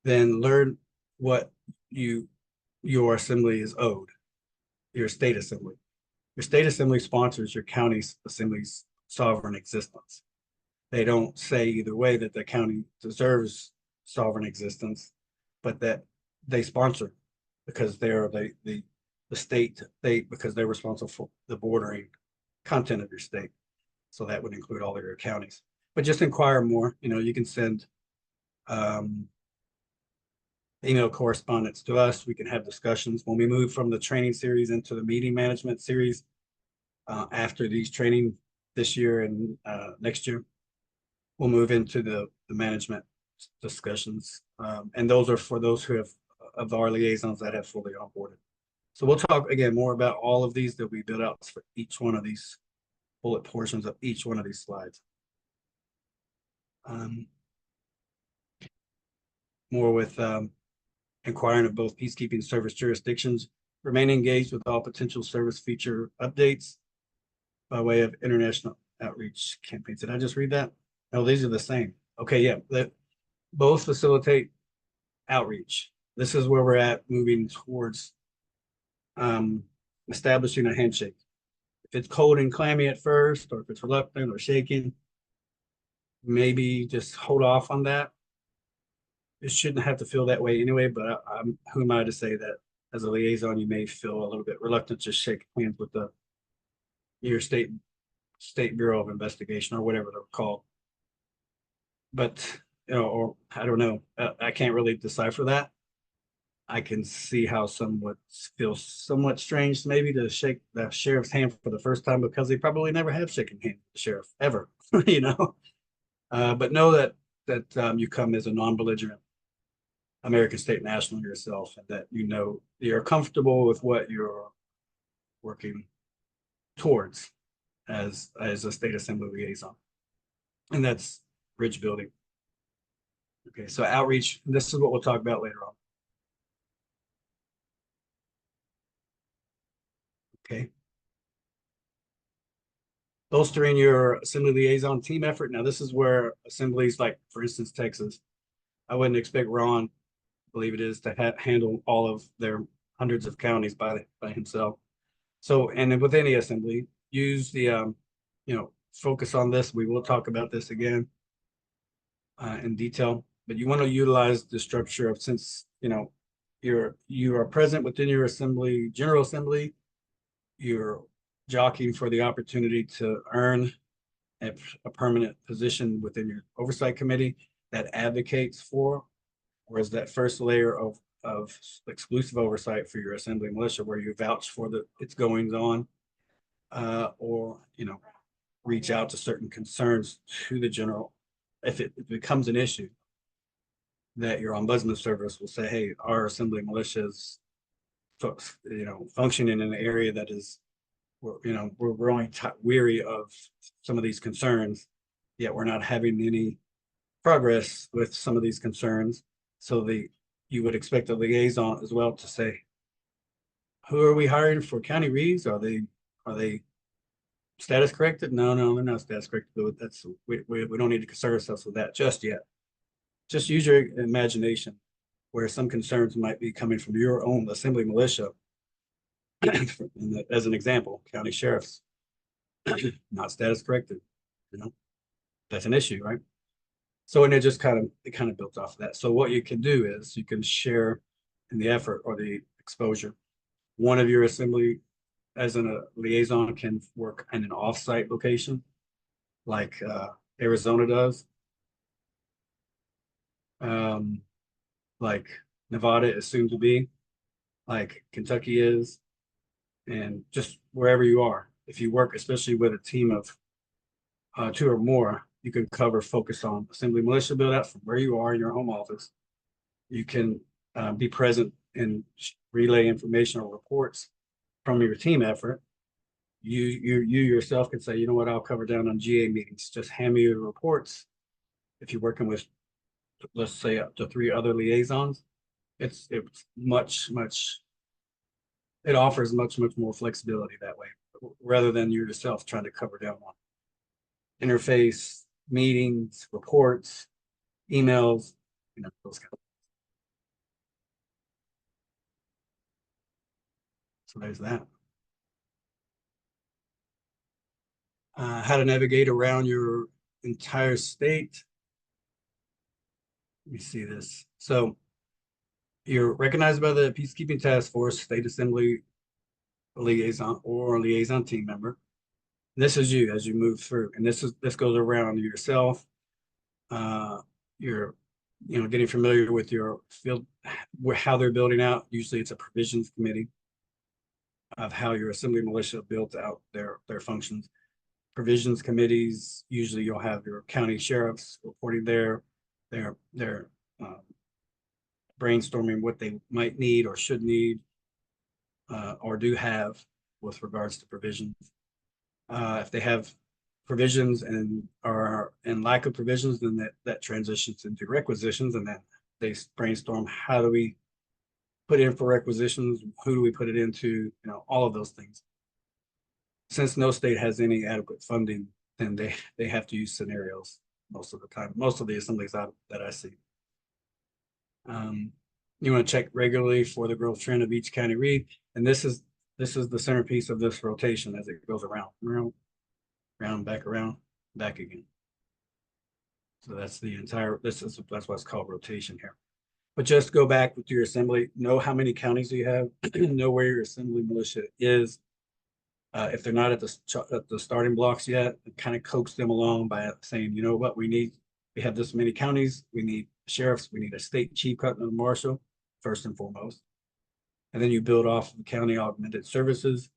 then learn what your assembly is owed, your state assembly. Your state assembly sponsors your county's assembly's sovereign existence. They don't say either way that the county deserves sovereign existence, but that they sponsor because they're the state, because they're responsible for the bordering content of your state. So that would include all of your counties. But just inquire more. You can send email correspondence to us. We can have discussions when we move from the training series into the meeting management series after these training this year and next year. We'll move into the management discussions. And those are for those who have, of our liaisons that have fully onboarded. So we'll talk again more about all of these that we built out for each one of these bullet portions of each one of these slides. More with inquiring of both peacekeeping service jurisdictions, remain engaged with all potential service feature updates by way of international outreach campaigns. Did I just read that? No, these are the same. Okay, yeah, that both facilitate outreach. This is where we're at, moving towards establishing a handshake. If it's cold and clammy at first, or if it's reluctant or shaking, maybe just hold off on that. It shouldn't have to feel that way anyway, but who am I to say that as a liaison, you may feel a little bit reluctant to shake hands with your state Bureau of Investigation or whatever they're called. But, or I don't know, I can't really decipher that. I can see how feels somewhat strange maybe to shake the sheriff's hand for the first time, because they probably never have shaken hands with the sheriff ever, but know that you come as a non-belligerent American State National yourself, and that you know you're comfortable with what you're working towards as a state assembly liaison. And that's bridge building. Okay, so outreach, this is what we'll talk about later on. Okay. Bolstering your assembly liaison team effort. Now, this is where assemblies like, for instance, Texas, I wouldn't expect Ron, I believe it is, to handle all of their hundreds of counties by himself. So, and then with any assembly, use the, focus on this. We will talk about this again in detail, but you want to utilize the structure of, since, you are present within your assembly, general assembly, you're jockeying for the opportunity to earn a permanent position within your oversight committee that advocates for, or is that first layer of exclusive oversight for your assembly militia, where you vouch for its goings on, or reach out to certain concerns to the general. If it becomes an issue, that your ombudsman service will say, hey, our assembly militia is functioning in an area that is, we're growing weary of some of these concerns, yet we're not having any progress with some of these concerns. So you would expect a liaison as well to say, who are we hiring for county reads? Are they status corrected? No, they're not status corrected. That's we don't need to concern ourselves with that just yet. Just use your imagination, where some concerns might be coming from your own assembly militia. As an example, county sheriffs not status corrected, that's an issue, right? So, and it kind of built off of that. So what you can do is you can share in the effort or the exposure. One of your assembly as a liaison can work in an offsite location, like Arizona does, like Nevada is soon to be, like Kentucky is, and just wherever you are. If you work, especially with a team of 2 or more, you can focus on assembly militia build out from where you are in your home office. You can be present and relay information or reports from your team effort. You yourself can say, you know what, I'll cover down on GA meetings. Just hand me your reports. If you're working with, let's say, up to 3 other liaisons, it's much, it offers much more flexibility that way, rather than you yourself trying to cover down on interface, meetings, reports, emails, those kind of. So there's that. How to navigate around your entire state. Let me see this. So you're recognized by the Peacekeeping Task Force, State Assembly liaison or liaison team member. This is you as you move through, and this goes around yourself. You're getting familiar with your field, how they're building out. Usually it's a provisions committee of how your assembly militia built out their functions. Provisions committees, usually you'll have your county sheriffs reporting they're brainstorming what they might need or should need, or do have with regards to provisions. If they have provisions and are in lack of provisions, then that transitions into requisitions, and then they brainstorm, how do we put in for requisitions, who do we put it into, all of those things. Since no state has any adequate funding, then they have to use scenarios most of the time, most of the assemblies that I see. You want to check regularly for the growth trend of each county read, and this is the centerpiece of this rotation as it goes around, back again. So that's the entire, that's what's called rotation here. But just go back with your assembly, know how many counties you have, know where your assembly militia is. If they're not at the starting blocks yet, kind of coax them along by saying, you know what, we have this many counties, we need sheriffs, we need a state chief continental marshal, first and foremost. And then you build off of the county augmented services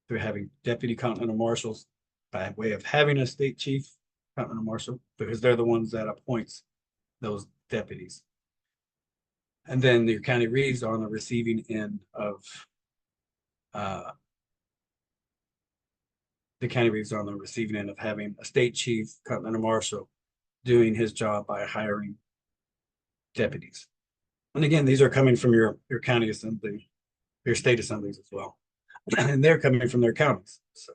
through having deputy continental marshals by way of having a state chief continental marshal, because they're the ones that appoints those deputies. And then your county reads are on the receiving end of the county reads are on the receiving end of having a state chief, continental marshal, doing his job by hiring deputies. And again, these are coming from your county assembly, your state assemblies as well. And they're coming from their counties. So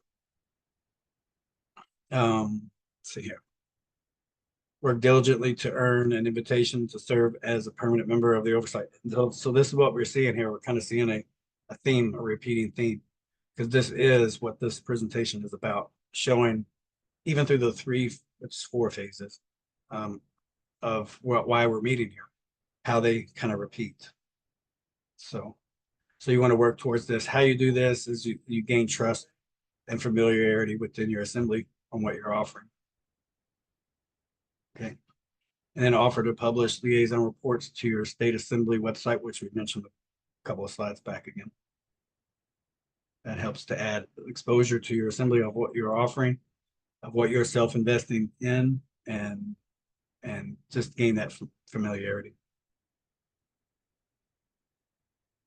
let's see here. Work diligently to earn an invitation to serve as a permanent member of the oversight. So this is what we're seeing here. We're kind of seeing a theme, a repeating theme, because this is what this presentation is about, showing even through the four phases of why we're meeting here, how they kind of repeat. So you want to work towards this. How you do this is you gain trust and familiarity within your assembly on what you're offering. Okay. And then offer to publish liaison reports to your state assembly website, which we mentioned a couple of slides back again. That helps to add exposure to your assembly of what you're offering, of what you're self-investing in, and just gain that familiarity.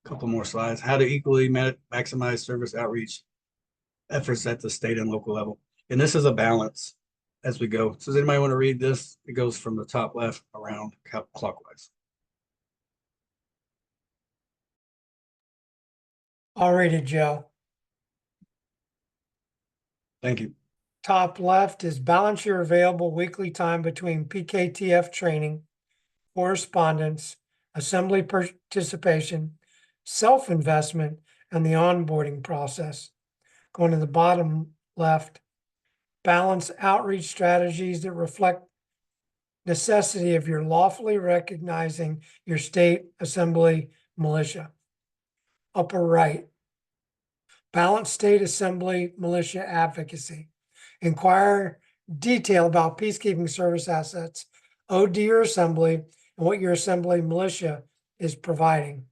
Couple more slides. How to equally maximize service outreach efforts at the state and local level. And this is a balance as we go. So does anybody want to read this? It goes from the top left around clockwise. I'll read it, Joe. Thank you. Top left is balance your available weekly time between PKTF training, correspondence, assembly participation, self-investment, and the onboarding process. Going to the bottom left, balance outreach strategies that reflect necessity of your lawfully recognizing your state assembly militia. Upper right, balance state assembly militia advocacy. Inquire detail about peacekeeping service assets owed to your assembly and what your assembly militia is providing.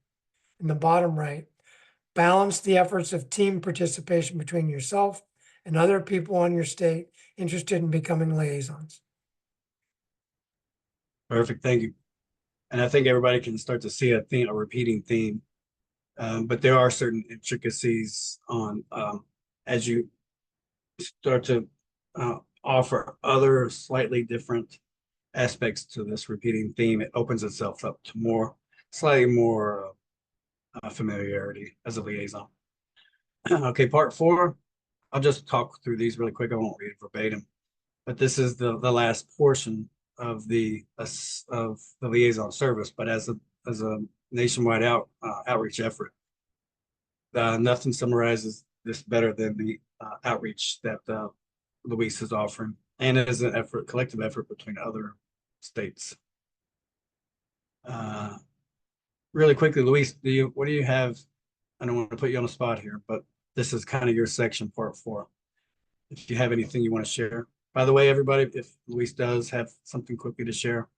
In the bottom right, balance the efforts of team participation between yourself and other people on your state interested in becoming liaisons. Perfect. Thank you. And I think everybody can start to see a repeating theme. But there are certain intricacies on as you start to offer other slightly different aspects to this repeating theme. It opens itself up to slightly more familiarity as a liaison. Okay, part 4. I'll just talk through these really quick. I won't read it verbatim, but this is the last portion of the liaison service. But as a nationwide outreach effort, nothing summarizes this better than the outreach that Luis is offering, and it is an collective effort between other states. Really quickly, Luis, what do you have? I don't want to put you on the spot here, but this is kind of your section, part 4. If you have anything you want to share. By the way, everybody, if Luis does have something quickly to share,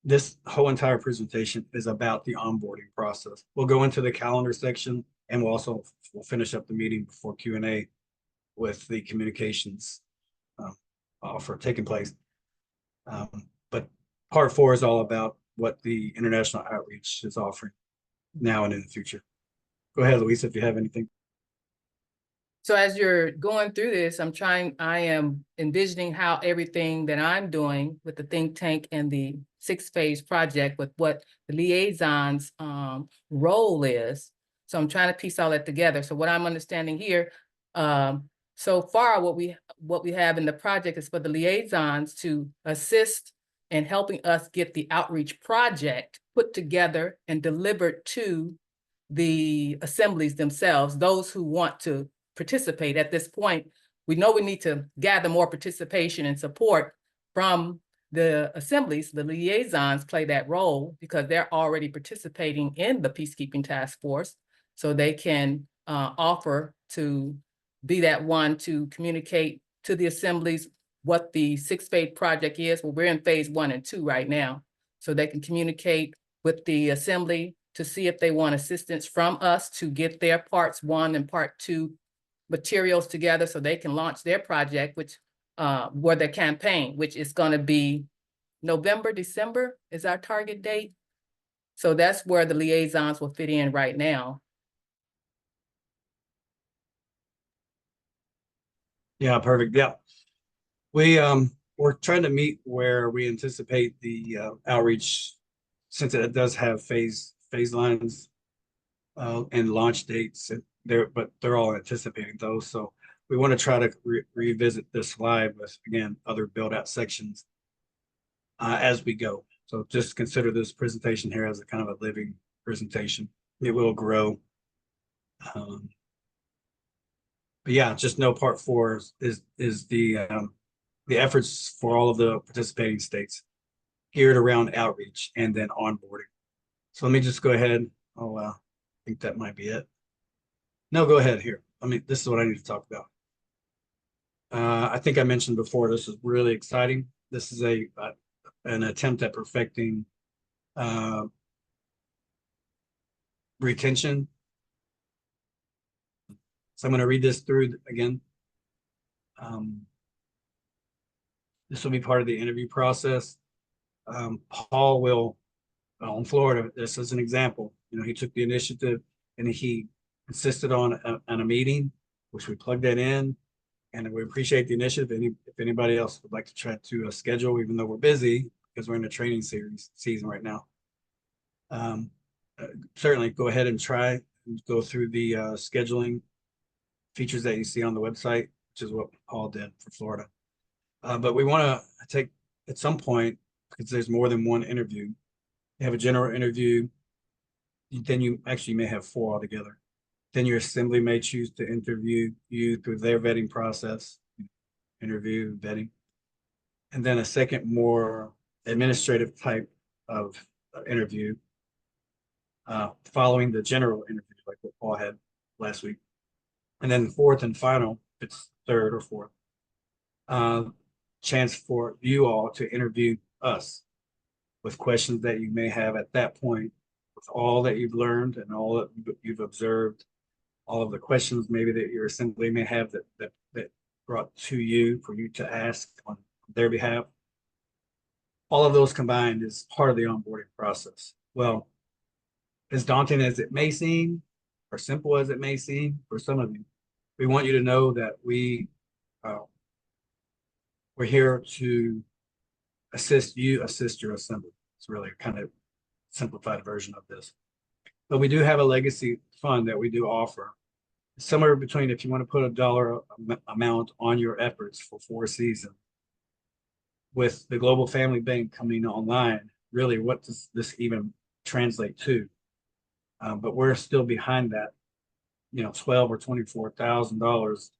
this whole entire presentation is about the onboarding process. We'll go into the calendar section, and we'll finish up the meeting before Q&A with the communications offer taking place. But part 4 is all about what the international outreach is offering now and in the future. Go ahead, Luis, if you have anything. So as you're going through this, I am envisioning how everything that I'm doing with the think tank and the 6-phase project with what the liaison's role is. So I'm trying to piece all that together. So what I'm understanding here, so far what we have in the project is for the liaisons to assist in helping us get the outreach project put together and delivered to the assemblies themselves, those who want to participate. At this point, we know we need to gather more participation and support from the assemblies. The liaisons play that role because they're already participating in the peacekeeping task force, so they can offer to be that one to communicate to the assemblies what the 6-phase project is. Well, we're in phase 1 and 2 right now, so they can communicate with the assembly to see if they want assistance from us to get their parts 1 and part 2 materials together so they can launch their project, which or their campaign, which is going to be November, December is our target date. So that's where the liaisons will fit in right now. Yeah, perfect. Yeah. We're trying to meet where we anticipate the outreach, since it does have phase lines and launch dates, and but they're all anticipating those. So we want to try to revisit this slide with, again, other build out sections as we go. So just consider this presentation here as a kind of a living presentation. It will grow. But yeah, just know part 4 is the efforts for all of the participating states geared around outreach and then onboarding. So let me just go ahead. I think that might be it. No, go ahead here. This is what I need to talk about. I think I mentioned before, this is really exciting. This is an attempt at perfecting retention. So I'm going to read this through again. This will be part of the interview process. Paul will, in Florida, this is an example. He took the initiative and he insisted on a meeting, which we plugged that in, and we appreciate the initiative. If anybody else would like to try to schedule, even though we're busy because we're in a training season right now, certainly go ahead and try and go through the scheduling features that you see on the website, which is what Paul did for Florida. But we want to take, at some point, because there's more than one interview, you have a general interview, then you actually may have 4 altogether. Then your assembly may choose to interview you through their vetting process, interview, vetting. And then a second, more administrative type of interview following the general interview, like what Paul had last week. And then 4th and final, it's 3rd or 4th, chance for you all to interview us with questions that you may have at that point, with all that you've learned and all that you've observed, all of the questions maybe that your assembly may have that brought to you for you to ask on their behalf. All of those combined is part of the onboarding process. Well, as daunting as it may seem, or simple as it may seem for some of you, we want you to know that we're here to assist you, assist your assembly. It's really a kind of simplified version of this. But we do have a legacy fund that we do offer. Somewhere between, if you want to put a dollar amount on your efforts for 4 seasons, with the Global Family Bank coming online, really, what does this even translate to? But we're still behind that, $12,000 or $24,000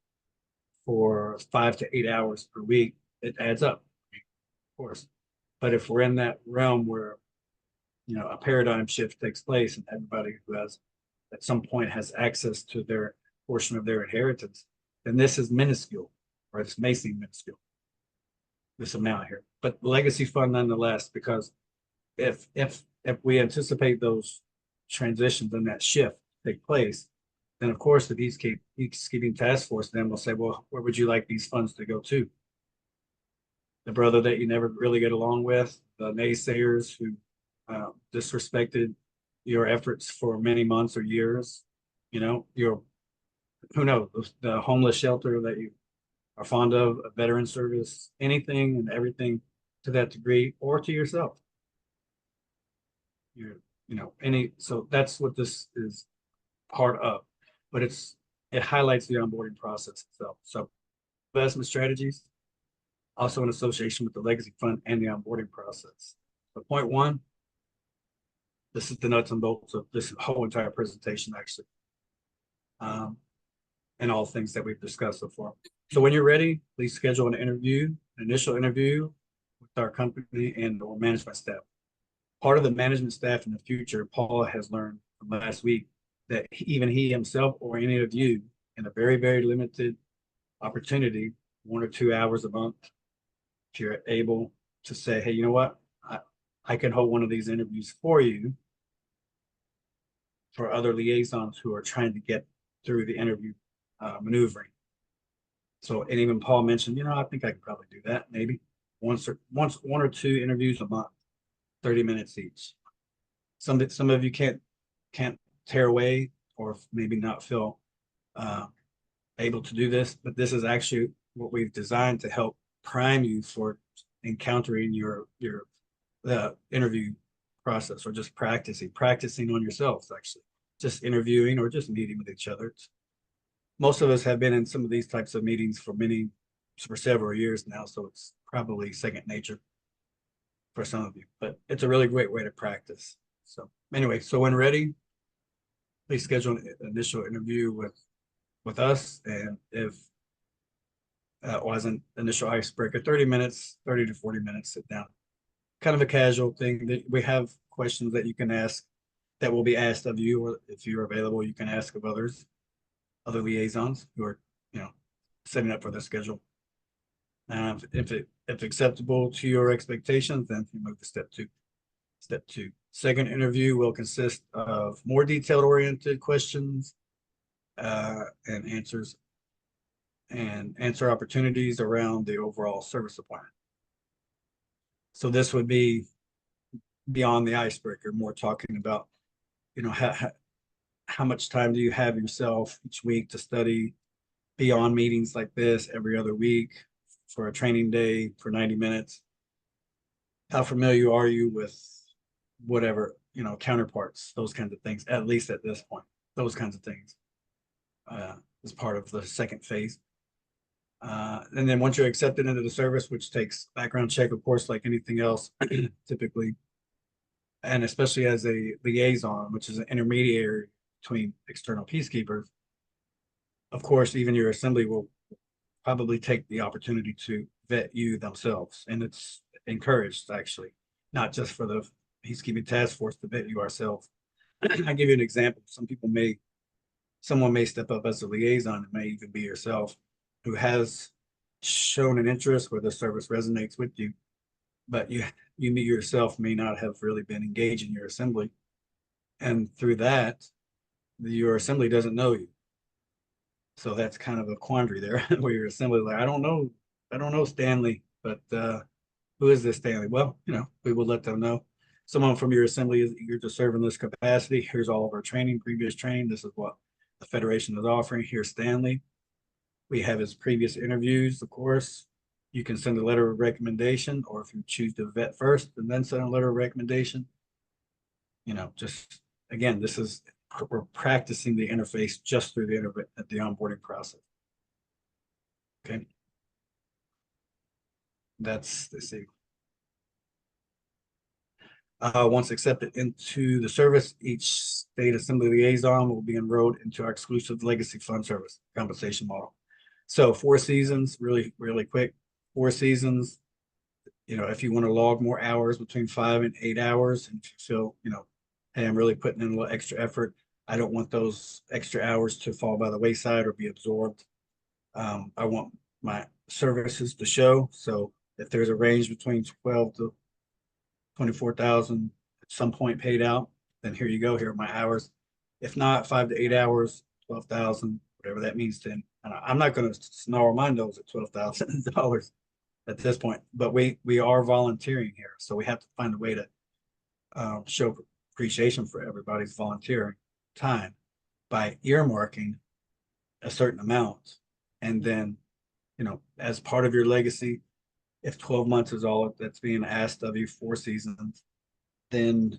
for 5 to 8 hours per week. It adds up, of course. But if we're in that realm where, a paradigm shift takes place and everybody who has at some point has access to their portion of their inheritance, then this is minuscule, or this may seem minuscule, this amount here. But legacy fund nonetheless, because if we anticipate those transitions and that shift take place, then of course the peacekeeping task force then will say, well, where would you like these funds to go to? The brother that you never really get along with, the naysayers who disrespected your efforts for many months or years, your, who knows, the homeless shelter that you are fond of, a veteran service, anything and everything to that degree, or to yourself. So that's what this is part of, but it highlights the onboarding process itself. So investment strategies, also in association with the legacy fund and the onboarding process. So point 1, this is the nuts and bolts of this whole entire presentation, actually, and all things that we've discussed so far. So when you're ready, please schedule an initial interview with our company and or management staff. Part of the management staff in the future, Paul has learned from last week that even he himself or any of you, in a very, very limited opportunity, 1 or 2 hours a month, if you're able to say, hey, you know what, I can hold one of these interviews for you for other liaisons who are trying to get through the interview maneuvering. So, and even Paul mentioned, I think I could probably do that, maybe 1 or 2 interviews a month, 30 minutes each. some of you can't tear away or maybe not feel able to do this, but this is actually what we've designed to help prime you for encountering your the interview process, or just practicing on yourselves, actually just interviewing or just meeting with each other. Most of us have been in some of these types of meetings for several years now, so it's probably second nature for some of you, but it's a really great way to practice. So anyway, so when ready, please schedule an initial interview with us, and if was an initial icebreaker, 30 to 40 minutes, sit down. Kind of a casual thing that we have questions that you can ask that will be asked of you, or if you're available, you can ask of other liaisons who are, setting up for the schedule. If acceptable to your expectations, then you move to step two. Step two, second interview will consist of more detailed oriented questions and answer opportunities around the overall service requirement. So this would be beyond the icebreaker, more talking about, how much time do you have yourself each week to study beyond meetings like this every other week for a training day for 90 minutes? How familiar are you with whatever, counterparts, those kinds of things, at least at this point, those kinds of things as part of the second phase. And then once you're accepted into the service, which takes background check, of course, like anything else, typically, and especially as a liaison, which is an intermediary between external peacekeepers, of course, even your assembly will probably take the opportunity to vet you themselves. And it's encouraged, actually, not just for the peacekeeping task force to vet you ourselves. I give you an example. Someone may step up as a liaison, it may even be yourself, who has shown an interest where the service resonates with you, but you yourself may not have really been engaged in your assembly. And through that, your assembly doesn't know you. So that's kind of a quandary there where your assembly is like, I don't know Stanley, but who is this Stanley? Well, we will let them know. Someone from your assembly is eager to serve in this capacity. Here's all of our training, previous training. This is what the Federation is offering. Here's Stanley. We have his previous interviews, of course. You can send a letter of recommendation, or if you choose to vet first and then send a letter of recommendation, just again, we're practicing the interface just through the onboarding process. Okay. Let's see. Once accepted into the service, each state assembly liaison will be enrolled into our exclusive legacy fund service compensation model. So 4 seasons, really, really quick. 4 seasons. If you want to log more hours, between 5 and 8 hours, and if you feel, hey, I'm really putting in a little extra effort, I don't want those extra hours to fall by the wayside or be absorbed. I want my services to show. So if there's a range between 12 to 24,000 at some point paid out, then here you go. Here are my hours. If not, 5 to 8 hours, 12,000, whatever that means to him. And I'm not going to snarl my nose at $12,000 at this point, but we are volunteering here, so we have to find a way to show appreciation for everybody's volunteering time by earmarking a certain amount. And then, as part of your legacy, if 12 months is all that's being asked of you, 4 seasons, then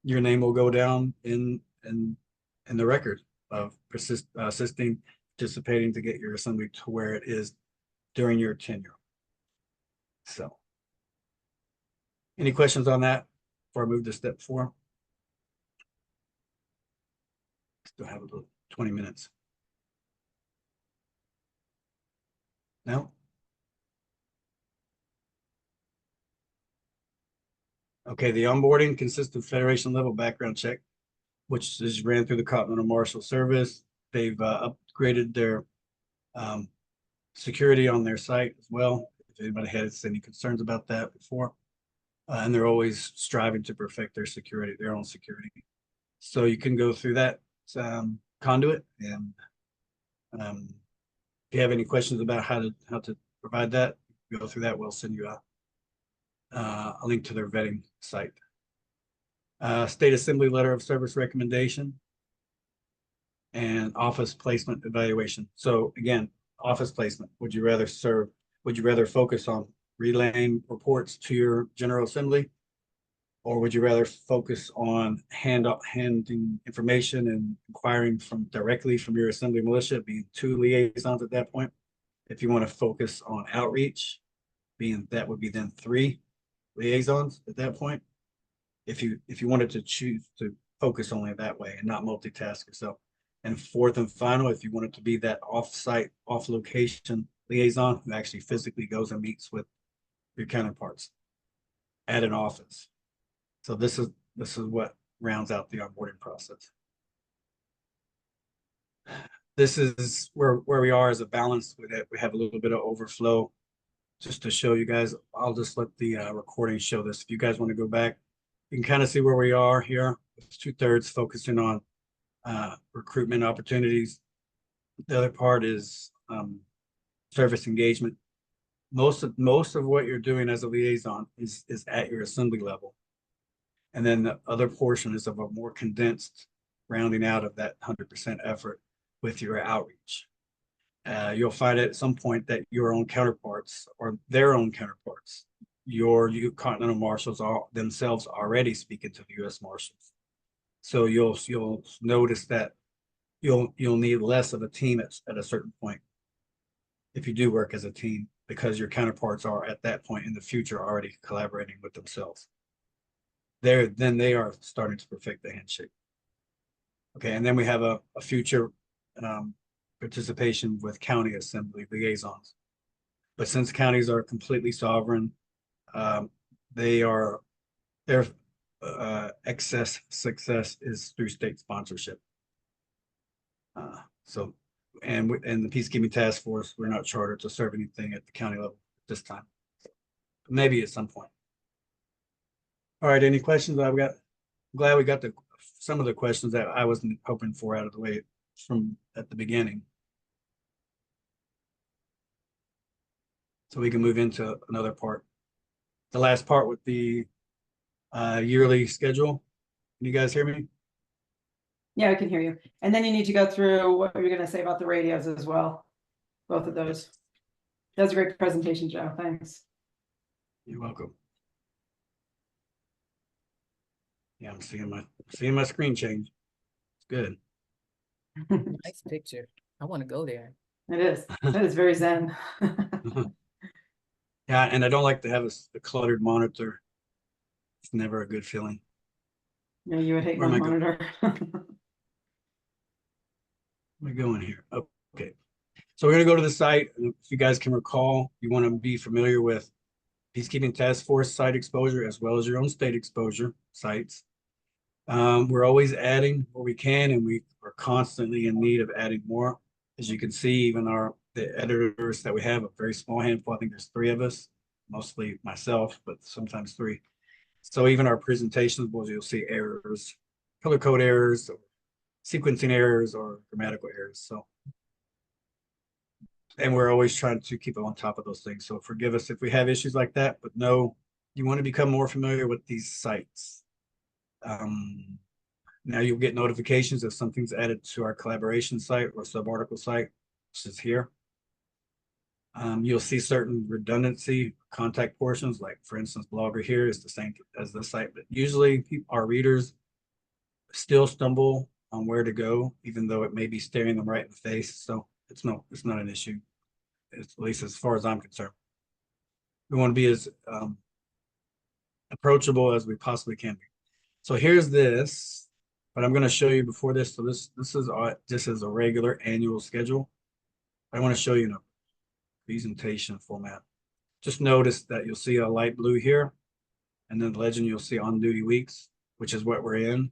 your name will go down in the record of participating to get your assembly to where it is during your tenure. So, any questions on that before I move to step 4? Still have about 20 minutes. No? Okay, the onboarding consists of Federation level background check, which is ran through the Continental Marshal Service. They've upgraded their security on their site as well, if anybody has any concerns about that before. And they're always striving to perfect their security, their own security. So you can go through that conduit, and if you have any questions about how to provide that, go through that. We'll send you a link to their vetting site. State Assembly Letter of Service Recommendation, and office placement evaluation. So again, office placement, would you rather focus on relaying reports to your General Assembly? Or would you rather focus on handing information and inquiring directly from your assembly militia, being 2 liaisons at that point? If you want to focus on outreach, that would be then 3 liaisons at that point. If you wanted to choose to focus only that way and not multitask yourself. And fourth and final, if you wanted to be that off-site, off-location liaison who actually physically goes and meets with your counterparts at an office. So this is what rounds out the onboarding process. This is where we are as a balance with it. We have a little bit of overflow. Just to show you guys, I'll just let the recording show this. If you guys want to go back, you can kind of see where we are here. It's 2/3 focusing on recruitment opportunities. The other part is service engagement. Most of what you're doing as a liaison is at your assembly level. And then the other portion is of a more condensed rounding out of that 100% effort with your outreach. You'll find at some point that your own counterparts or their own counterparts, your Continental Marshals are themselves already speaking to the U.S. Marshals. So you'll notice that you'll need less of a team at a certain point if you do work as a team, because your counterparts are at that point in the future already collaborating with themselves. Then they are starting to perfect the handshake. Okay, and then we have a future participation with county assembly liaisons. But since counties are completely sovereign, their excess success is through state sponsorship. And the Peacekeeping Task Force, we're not chartered to serve anything at the county level at this time. Maybe at some point. All right, any questions? I'm glad we got some of the questions that I wasn't hoping for out of the way from at the beginning. So we can move into another part. The last part with the yearly schedule. Can you guys hear me? Yeah, I can hear you. And then you need to go through what you're gonna say about the radios as well. Both of those. That was a great presentation, Joe. Thanks. You're welcome. Yeah, I'm seeing my screen change. It's good. Nice picture. I want to go there. It is. That is very zen. Yeah, and I don't like to have a cluttered monitor. It's never a good feeling. Yeah, you would hate Where my am I going? monitor. Where am I going here? Okay. So we're gonna go to the site. If you guys can recall, you want to be familiar with Peacekeeping Task Force site exposure as well as your own state exposure sites. We're always adding what we can, and we are constantly in need of adding more. As you can see, even the editors that we have, a very small handful, I think there's 3 of us, mostly myself, but sometimes 3. So even our presentations, you'll see errors, color code errors, or sequencing errors, or grammatical errors. So, and we're always trying to keep on top of those things. So forgive us if we have issues like that, but no, you want to become more familiar with these sites. Now you'll get notifications if something's added to our collaboration site or subarticle site, which is here. You'll see certain redundancy contact portions, like for instance, blogger here is the same as the site, but usually our readers still stumble on where to go, even though it may be staring them right in the face. So it's not an issue, at least as far as I'm concerned. We want to be as approachable as we possibly can be. So here's this, but I'm going to show you before this. So this is a regular annual schedule. I want to show you in a presentation format. Just notice that you'll see a light blue here, and then the legend you'll see on duty weeks, which is what we're in.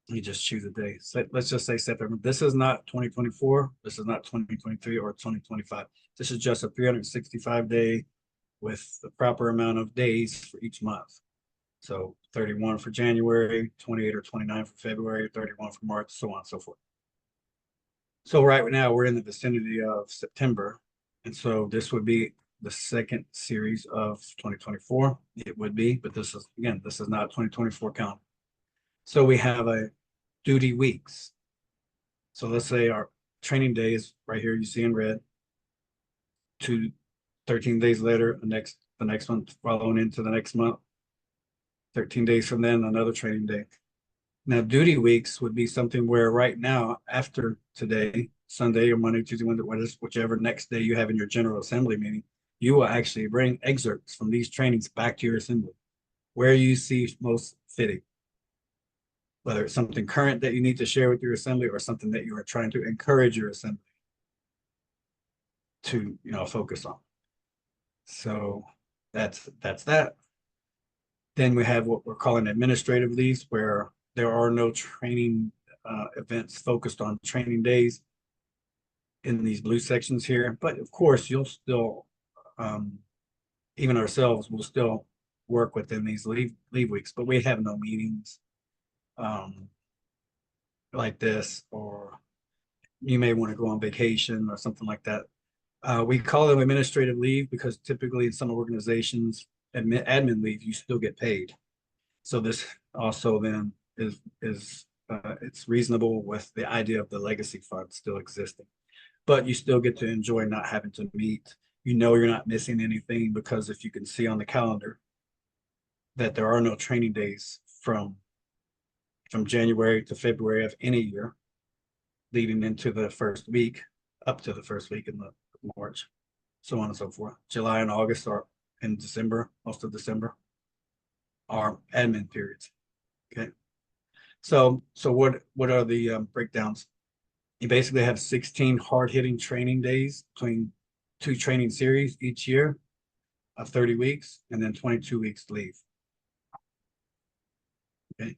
You just choose a day. So let's just say September. This is not 2024. This is not 2023 or 2025. This is just a 365-day with the proper amount of days for each month. So 31 for January, 28 or 29 for February, 31 for March, so on and so forth. So right now we're in the vicinity of September. And so this would be the second series of 2024. It would be, but this is, again, this is not 2024 calendar. So we have a duty weeks. So let's say our training day is right here, you see in red. 13 days later, the next month following into the next month. 13 days from then, another training day. Now, duty weeks would be something where right now, after today, Sunday or Monday, Tuesday, Wednesday, whichever next day you have in your General Assembly meeting, you will actually bring excerpts from these trainings back to your assembly, where you see most fitting. Whether it's something current that you need to share with your assembly or something that you are trying to encourage your assembly to, focus on. So that's that. Then we have what we're calling administrative leaves, where there are no training events focused on training days in these blue sections here. But of course, you'll still, even ourselves, will still work within these leave weeks, but we have no meetings like this, or you may want to go on vacation or something like that. We call them administrative leave because typically in some organizations, admin leave, you still get paid. So this also then is it's reasonable with the idea of the legacy fund still existing, but you still get to enjoy not having to meet. You're not missing anything, because if you can see on the calendar that there are no training days from January to February of any year, leading into the first week, up to the first week in the March, so on and so forth. July and August are in December, most of December are admin periods. Okay. So what are the breakdowns? You basically have 16 hard-hitting training days between 2 training series each year of 30 weeks, and then 22 weeks leave. Okay.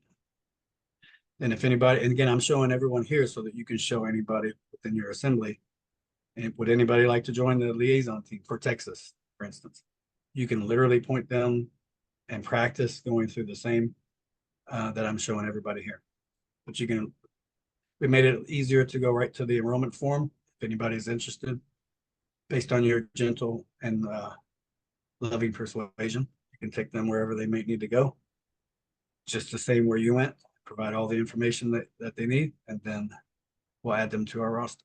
And if anybody, and again, I'm showing everyone here so that you can show anybody within your assembly. And would anybody like to join the liaison team for Texas, for instance? You can literally point them and practice going through the same that I'm showing everybody here. But we made it easier to go right to the enrollment form if anybody's interested. Based on your gentle and loving persuasion, you can take them wherever they may need to go. Just the same where you went, provide all the information that they need, and then we'll add them to our roster.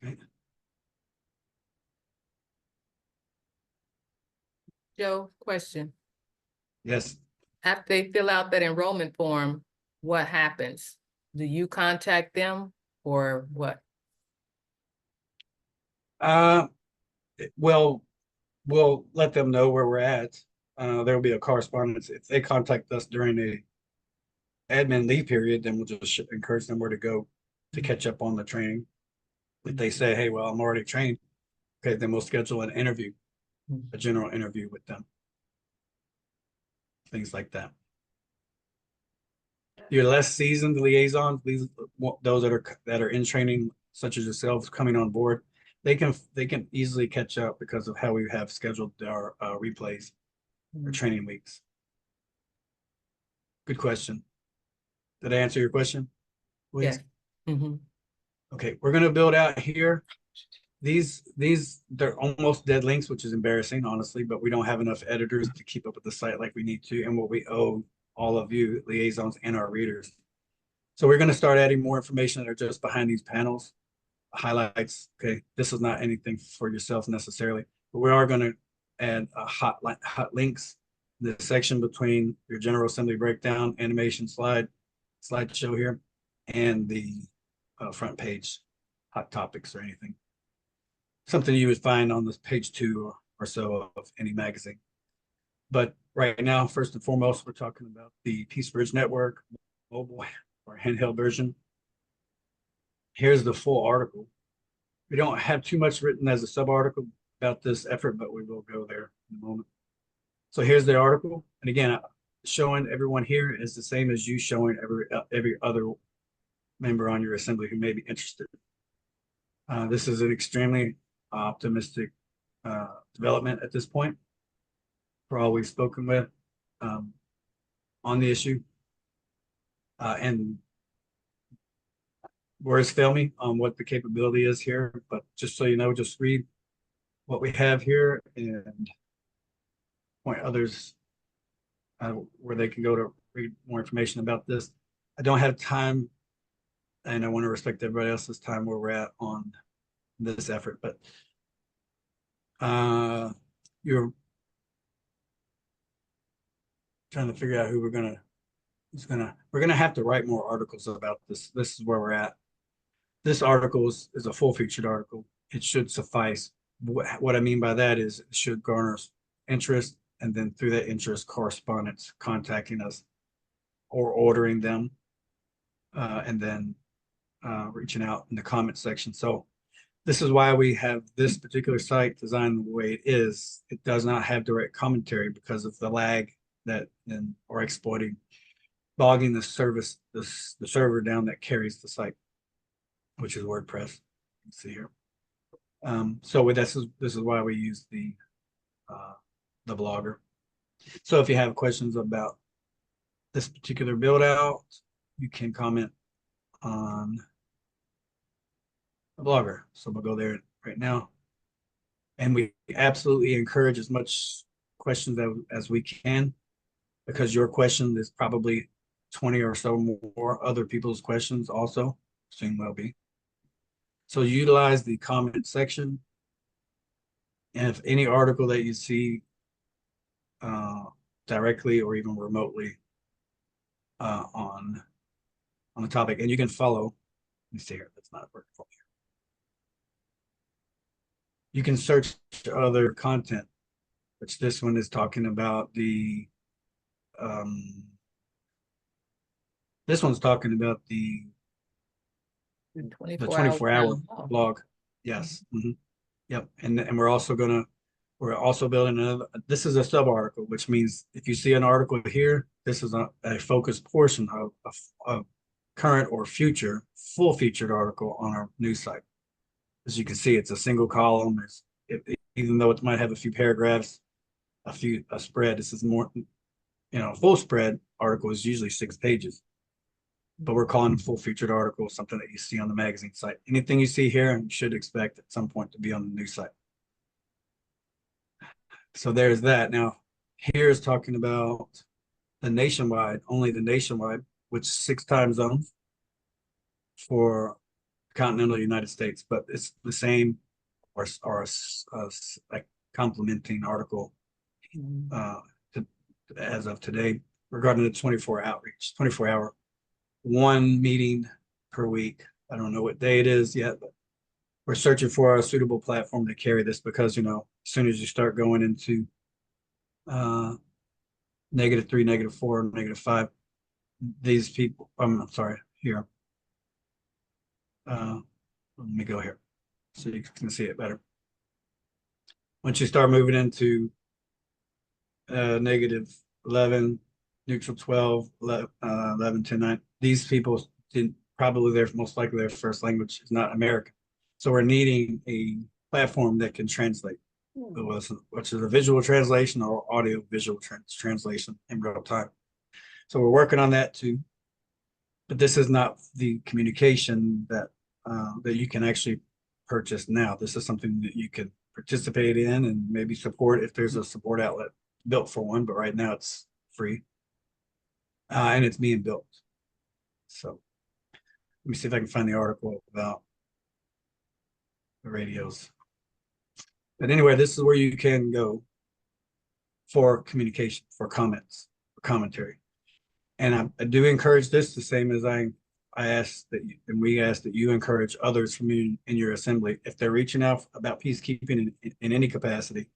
Okay. Joe, question. Yes. After they fill out that enrollment form, what happens? Do you contact them or what? Well, we'll let them know where we're at. There'll be a correspondence. If they contact us during a admin leave period, then we'll just encourage them where to go to catch up on the training. If they say, hey, well, I'm already trained, okay, then we'll schedule an interview, a general interview with them. Things like that. Your less seasoned liaisons, those that are in training, such as yourselves coming on board, they can easily catch up because of how we have scheduled our replays or training weeks. Good question. Did I answer your question, please? Yes. Mm-hmm. Okay, we're gonna build out here. These they're almost dead links, which is embarrassing, honestly, but we don't have enough editors to keep up with the site like we need to, and what we owe all of you liaisons and our readers. So we're gonna start adding more information that are just behind these panels, highlights. Okay, this is not anything for yourself necessarily, but we are gonna add hot links, the section between your General Assembly breakdown, animation slideshow here, and the front page hot topics or anything. Something you would find on this page 2 or so of any magazine. But right now, first and foremost, we're talking about the Peace Bridge Network mobile or handheld version. Here's the full article. We don't have too much written as a sub-article about this effort, but we will go there in a moment. So here's the article. And again, showing everyone here is the same as you showing every other member on your assembly who may be interested. This is an extremely optimistic development at this point for all we've spoken with on the issue. And words fail me on what the capability is here, but just so you know, just read what we have here and point others where they can go to read more information about this. I don't have time, and I want to respect everybody else's time where we're at on this effort, but you're trying to figure out we're gonna have to write more articles about this. This is where we're at. This article is a full featured article. It should suffice. What I mean by that is it should garner interest, and then through that interest, correspondence contacting us or ordering them, and then reaching out in the comment section. So this is why we have this particular site designed the way it is. It does not have direct commentary because of the lag that or exploiting, bogging the service, the server down that carries the site, which is WordPress. You can see here. So this is why we use the blogger. So if you have questions about this particular build out, you can comment on the blogger. So we'll go there right now. And we absolutely encourage as much questions as we can, because your question is probably 20 or so more other people's questions also, soon will be. So utilize the comment section. And if any article that you see directly or even remotely on the topic, and you can follow, let me see here, that's not working for me. You can search other content, which this one is talking about the this one's talking about the 24-hour blog. Yes. Yep. And we're also building another. This is a sub article, which means if you see an article here, this is a focused portion of current or future full featured article on our news site. As you can see, it's a single column. Even though it might have a few paragraphs, a spread. This is more, full spread article is usually 6 pages. But we're calling it full featured article, something that you see on the magazine site. Anything you see here, you should expect at some point to be on the news site. So there's that. Now, here's talking about the nationwide, only the nationwide, which 6 time zones for continental United States, but it's the same or like complementing article as of today regarding the 24-hour 1 meeting per week. I don't know what day it is yet, but we're searching for a suitable platform to carry this, because as soon as you start going into -3, -4, -5, these people, I'm sorry, here. Let me go here so you can see it better. Once you start moving into -11, neutral 12, 11, 10, 9, these people probably most likely their first language is not American. So we're needing a platform that can translate, which is a visual translation or audio visual translation in real time. So we're working on that too. But this is not the communication that you can actually purchase now. This is something that you can participate in and maybe support if there's a support outlet built for one, but right now it's free. And it's being built. So let me see if I can find the article about the radios. But anyway, this is where you can go for communication, for comments, for commentary. And I do encourage this the same as I ask that we ask that you encourage others from you in your assembly, if they're reaching out about peacekeeping in any capacity,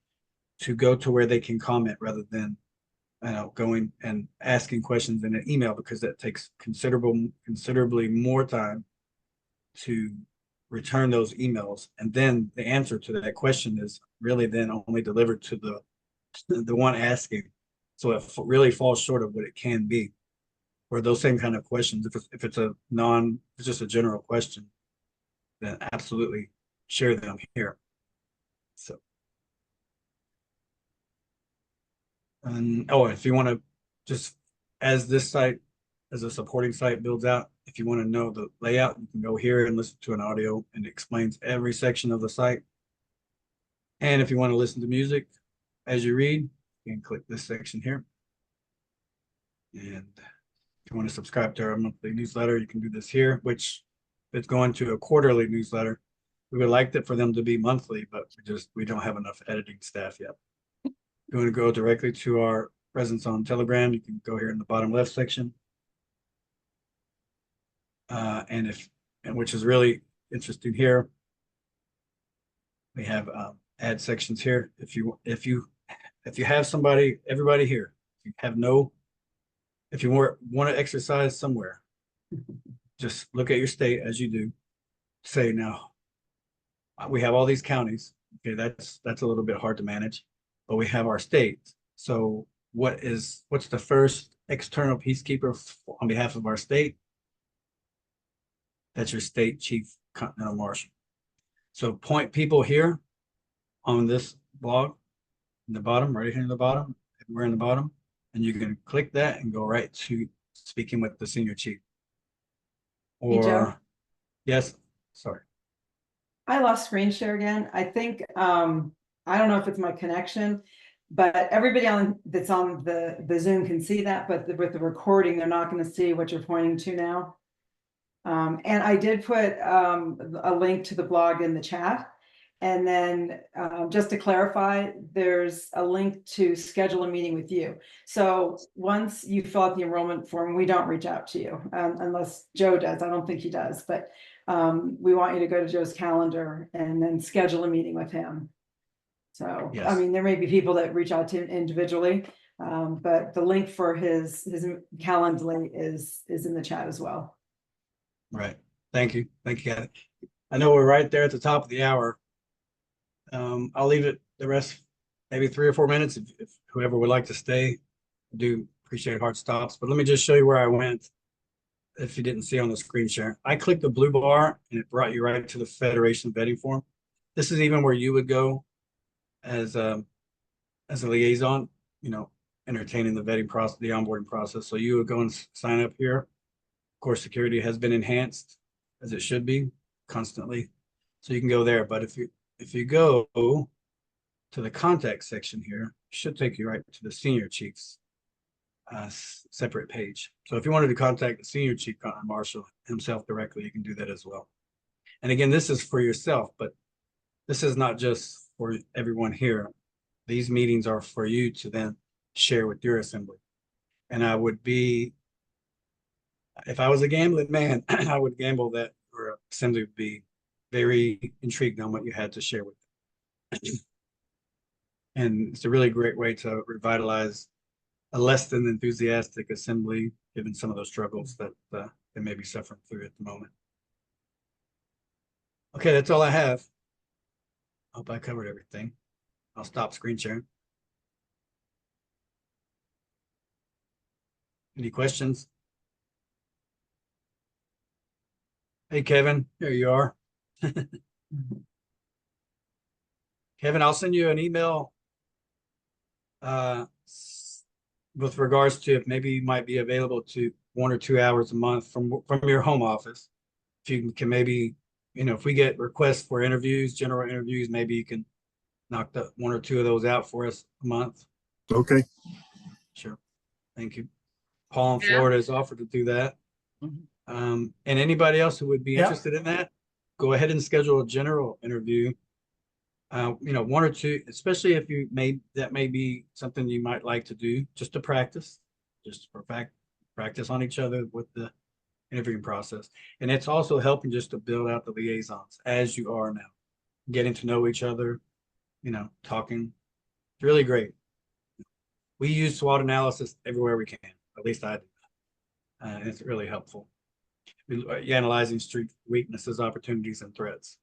to go to where they can comment rather than going and asking questions in an email, because that takes considerably more time to return those emails. And then the answer to that question is really then only delivered to the one asking. So it really falls short of what it can be. Or those same kind of questions, if it's just a general question, then absolutely share them here. So, and if you want to, just as this site, as a supporting site builds out, if you want to know the layout, you can go here and listen to an audio, and it explains every section of the site. And if you want to listen to music as you read, you can click this section here. And if you want to subscribe to our monthly newsletter, you can do this here, which if it's going to a quarterly newsletter, we would like it for them to be monthly, but we don't have enough editing staff yet. If you want to go directly to our presence on Telegram, you can go here in the bottom left section. And which is really interesting here. We have add sections here. If you have everybody here, if you want to exercise somewhere, just look at your state as you do. Say now, we have all these counties. Okay, that's a little bit hard to manage, but we have our state. So what's the first external peacekeeper on behalf of our state? That's your state chief continental marshal. So point people here on this blog in the bottom, right here in the bottom. We're in the bottom, and you can click that and go right to speaking with the senior chief. Hey, Joe. Yes, sorry. I lost screen share again. I think, I don't know if it's my connection, but everybody that's on the Zoom can see that, but with the recording, they're not going to see what you're pointing to now. And I did put a link to the blog in the chat. And then just to clarify, there's a link to schedule a meeting with you. So once you fill out the enrollment form, we don't reach out to you unless Joe does. I don't think he does, but we want you to go to Joe's calendar and then schedule a meeting with him. So, yes. I mean, there may be people that reach out to him individually, but the link for his Calendly is in the chat as well. Right. Thank you. Thank you, Kathy. I know we're right there at the top of the hour. I'll leave it the rest, maybe 3 or 4 minutes if whoever would like to stay. I do appreciate hard stops, but let me just show you where I went. If you didn't see on the screen share, I clicked the blue bar and it brought you right to the Federation vetting form. This is even where you would go as a liaison, entertaining the vetting process, the onboarding process. So you would go and sign up here. Of course, security has been enhanced as it should be constantly. So you can go there. But if you go to the contact section here, it should take you right to the senior chief's separate page. So if you wanted to contact the senior chief marshal himself directly, you can do that as well. And again, this is for yourself, but this is not just for everyone here. These meetings are for you to then share with your assembly. And I would be, if I was a gambling man, I would gamble that your assembly would be very intrigued on what you had to share with them. And it's a really great way to revitalize a less than enthusiastic assembly, given some of those struggles that they may be suffering through at the moment. Okay, that's all I have. Hope I covered everything. I'll stop screen sharing. Any questions? Hey, Kevin, here you are. Kevin, I'll send you an email with regards to if maybe you might be available to 1 or 2 hours a month from your home office. If you can maybe, if we get requests for interviews, general interviews, maybe you can knock the 1 or 2 of those out for us a month. Okay. Sure. Thank you. Paul in Florida has offered to do that. And anybody else who would be interested in that, go ahead and schedule a general interview. 1 or 2, especially if that may be something you might like to do just to practice, practice on each other with the interviewing process. And it's also helping just to build out the liaisons as you are now, getting to know each other, talking. It's really great. We use SWOT analysis everywhere we can. At least I do. And it's really helpful. Analyzing strengths, weaknesses, opportunities, and threats.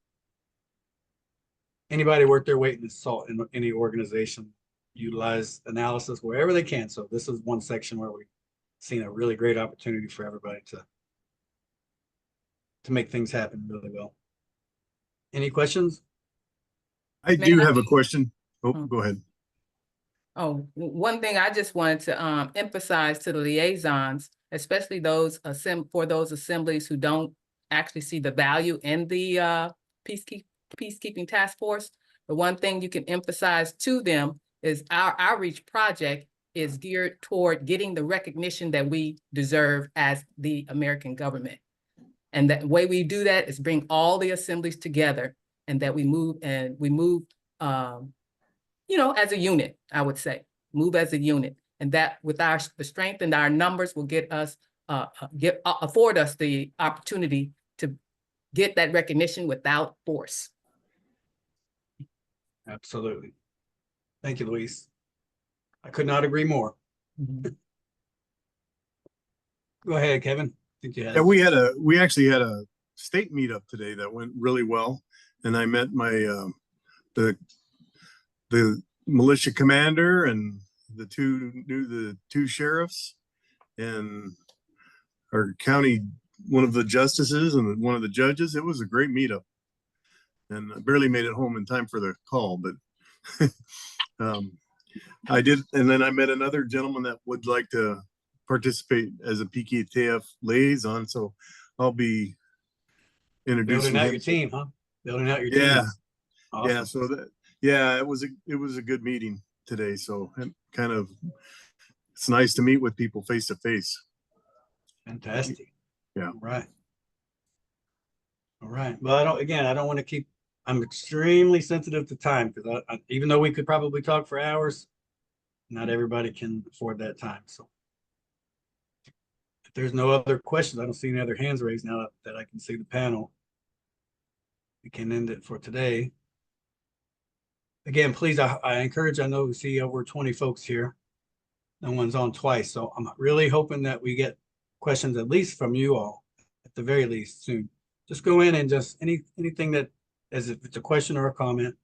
Anybody worth their weight in salt in any organization utilize analysis wherever they can. So this is one section where we've seen a really great opportunity for everybody to make things happen really well. Any questions? I do have a question. Oh, go ahead. Oh, one thing I just wanted to emphasize to the liaisons, especially those for those assemblies who don't actually see the value in the peacekeeping task force. The one thing you can emphasize to them is our outreach project is geared toward getting the recognition that we deserve as the American government. And the way we do that is bring all the assemblies together, and that we move as a unit, I would say, move as a unit. And that with the strength and our numbers will get us, afford us the opportunity to get that recognition without force. Absolutely. Thank you, Luis. I could not agree more. Go ahead, Kevin. I think you had. Yeah, we actually had a state meetup today that went really well, and I met my the militia commander and the two sheriffs and our county, one of the justices and one of the judges. It was a great meetup, and I barely made it home in time for the call, but I did. And then I met another gentleman that would like to participate as a PKTF liaison, so I'll be introducing Building out him. your team, huh? Building out your team. Yeah, Awesome. yeah. So it was a good meeting today. So it's nice to meet with people face to face. Fantastic. Yeah. All right. Well, I don't want to keep. I'm extremely sensitive to time because even though we could probably talk for hours, not everybody can afford that time. So if there's no other questions, I don't see any other hands raised now that I can see the panel. We can end it for today. Again, please, I encourage, I know we see over 20 folks here. No one's on twice. So I'm really hoping that we get questions at least from you all, at the very least soon. Just go in and just anything that, as if it's a question or a comment,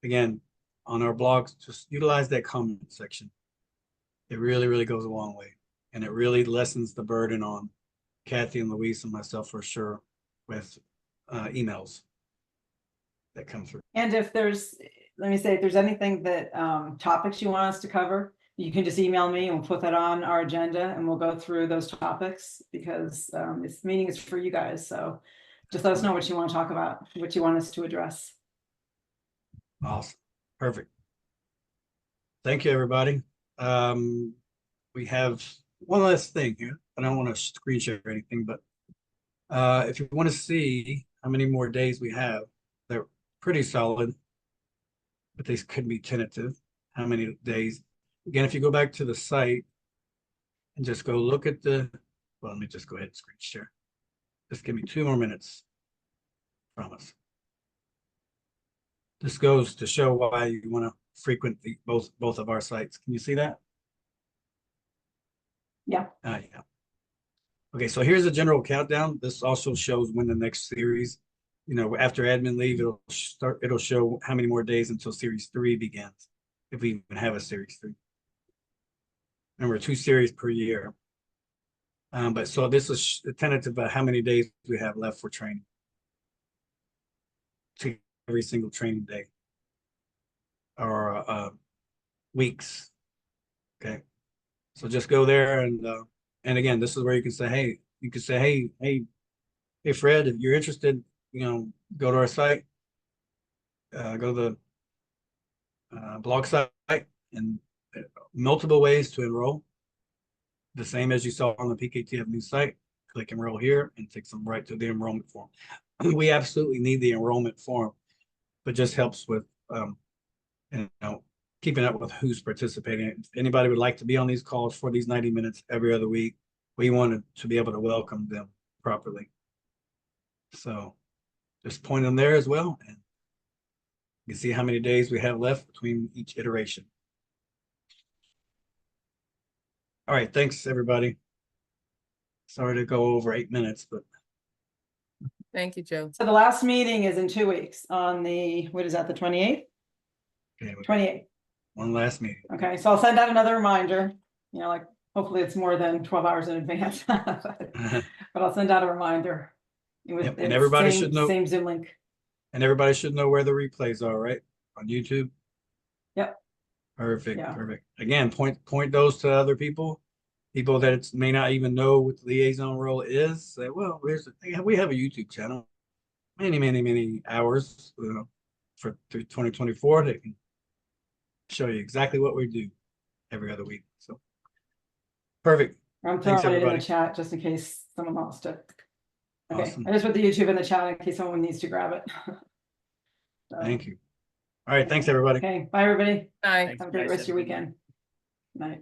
again, on our blogs, just utilize that comment section. It really, really goes a long way. And it really lessens the burden on Kathy and Luis and myself for sure with emails that come through. And if there's anything that topics you want us to cover, you can just email me and we'll put that on our agenda and we'll go through those topics because this meeting is for you guys. So just let us know what you want to talk about, what you want us to address. Awesome. Perfect. Thank you, everybody. We have one last thing here. I don't want to screen share anything, but if you want to see how many more days we have, they're pretty solid, but they could be tentative. How many days? Again, if you go back to the site and just go look at well, let me just go ahead and screen share. Just give me 2 more minutes. Promise. This goes to show why you want to frequent both of our sites. Can you see that? Yeah. Yeah. Okay, so here's a general countdown. This also shows when the next series, after admin leave, it'll show how many more days until series 3 begins, if we even have a series 3. Remember, 2 series per year. But so this is tentative about how many days we have left for training. Every single training day or weeks. Okay. So just go there and again, this is where you can say, hey, Fred, if you're interested, go to our site, go to the blog site and multiple ways to enroll. The same as you saw on the PKTF news site, click enroll here and takes them right to the enrollment form. We absolutely need the enrollment form, but just helps with, keeping up with who's participating. If anybody would like to be on these calls for these 90 minutes every other week, we wanted to be able to welcome them properly. So just point them there as well. And you can see how many days we have left between each iteration. All right, thanks everybody. Sorry to go over 8 minutes, but. Thank you, Joe. So the last meeting is in 2 weeks on the 28th? Okay, 28th. One last meeting. Okay, so I'll send out another reminder, hopefully it's more than 12 hours in advance, but I'll send out a reminder. Yep, and everybody should know. Same Zoom link. And everybody should know where the replays are, right? On YouTube. Yep. Perfect, Yeah. perfect. Again, point those to other people that may not even know what the liaison role is. Say, well, we have a YouTube channel, many hours. for through 2024 that can show you exactly what we do every other week. So perfect. I'm Thanks, throwing it in the everybody. chat just in case someone lost it. Okay, Awesome. I just put the YouTube in the chat in case someone needs to grab it. So, Thank you. All right. Thanks, everybody. Okay, bye, everybody. Bye. Have a great rest of your weekend. Night.